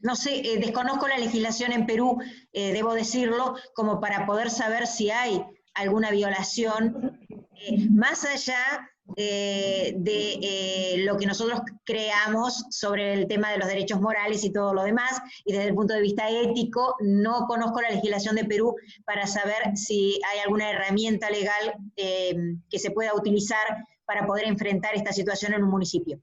no sé, desconozco la legislación en Perú, debo decirlo, como para poder saber si hay alguna violación, más allá de lo que nosotros creamos sobre el tema de los derechos morales y todo lo demás, y desde el punto de vista ético, no conozco la legislación de Perú para saber si hay alguna herramienta legal que se pueda utilizar para poder enfrentar esta situación en un municipio.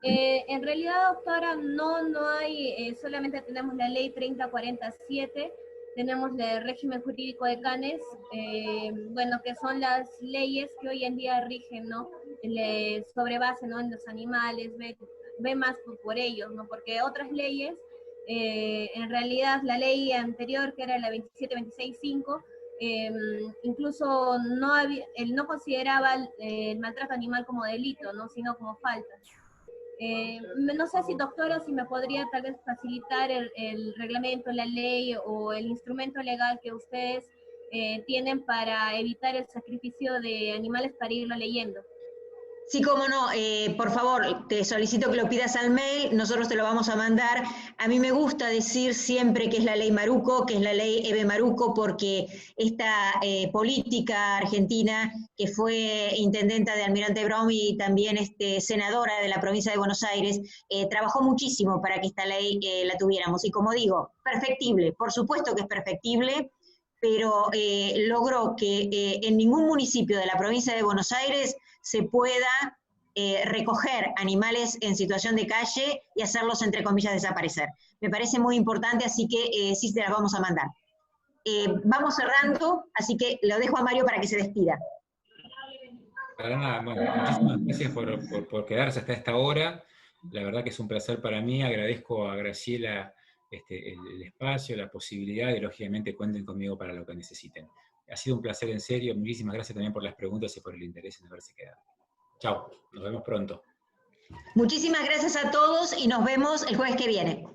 En realidad, doctora, no hay, solamente tenemos la ley 3047, tenemos el régimen jurídico de Canes, bueno, que son las leyes que hoy en día rigen, ¿no? Sobre base, ¿no? En los animales, ve más por ellos, ¿no? Porque otras leyes, en realidad la ley anterior, que era la 27265, incluso no consideraba el maltrato animal como delito, ¿no? Sino como falta. No sé si, doctora, si me podría tal vez facilitar el reglamento, la ley o el instrumento legal que ustedes tienen para evitar el sacrificio de animales, para irlo leyendo. Sí, cómo no, por favor, te solicito que lo pidas al mail, nosotros te lo vamos a mandar. A mí me gusta decir siempre que es la ley Maruco, que es la ley Eve Maruco, porque esta política argentina, que fue intendenta de Almirante Brown y también senadora de la provincia de Buenos Aires, trabajó muchísimo para que esta ley la tuviéramos. Y como digo, perfectible, por supuesto que es perfectible, pero logró que en ningún municipio de la provincia de Buenos Aires se pueda recoger animales en situación de calle y hacerlos, entre comillas, desaparecer. Me parece muy importante, así que sí te la vamos a mandar. Vamos cerrando, así que lo dejo a Mario para que se despida. Para nada, bueno, muchísimas gracias por quedarse hasta esta hora. La verdad que es un placer para mí. Agradezco a Graciela el espacio, la posibilidad, y lógicamente cuenten conmigo para lo que necesiten. Ha sido un placer, en serio. Muchísimas gracias también por las preguntas y por el interés en haberse quedado. Chao, nos vemos pronto. Muchísimas gracias a todos y nos vemos el jueves que viene.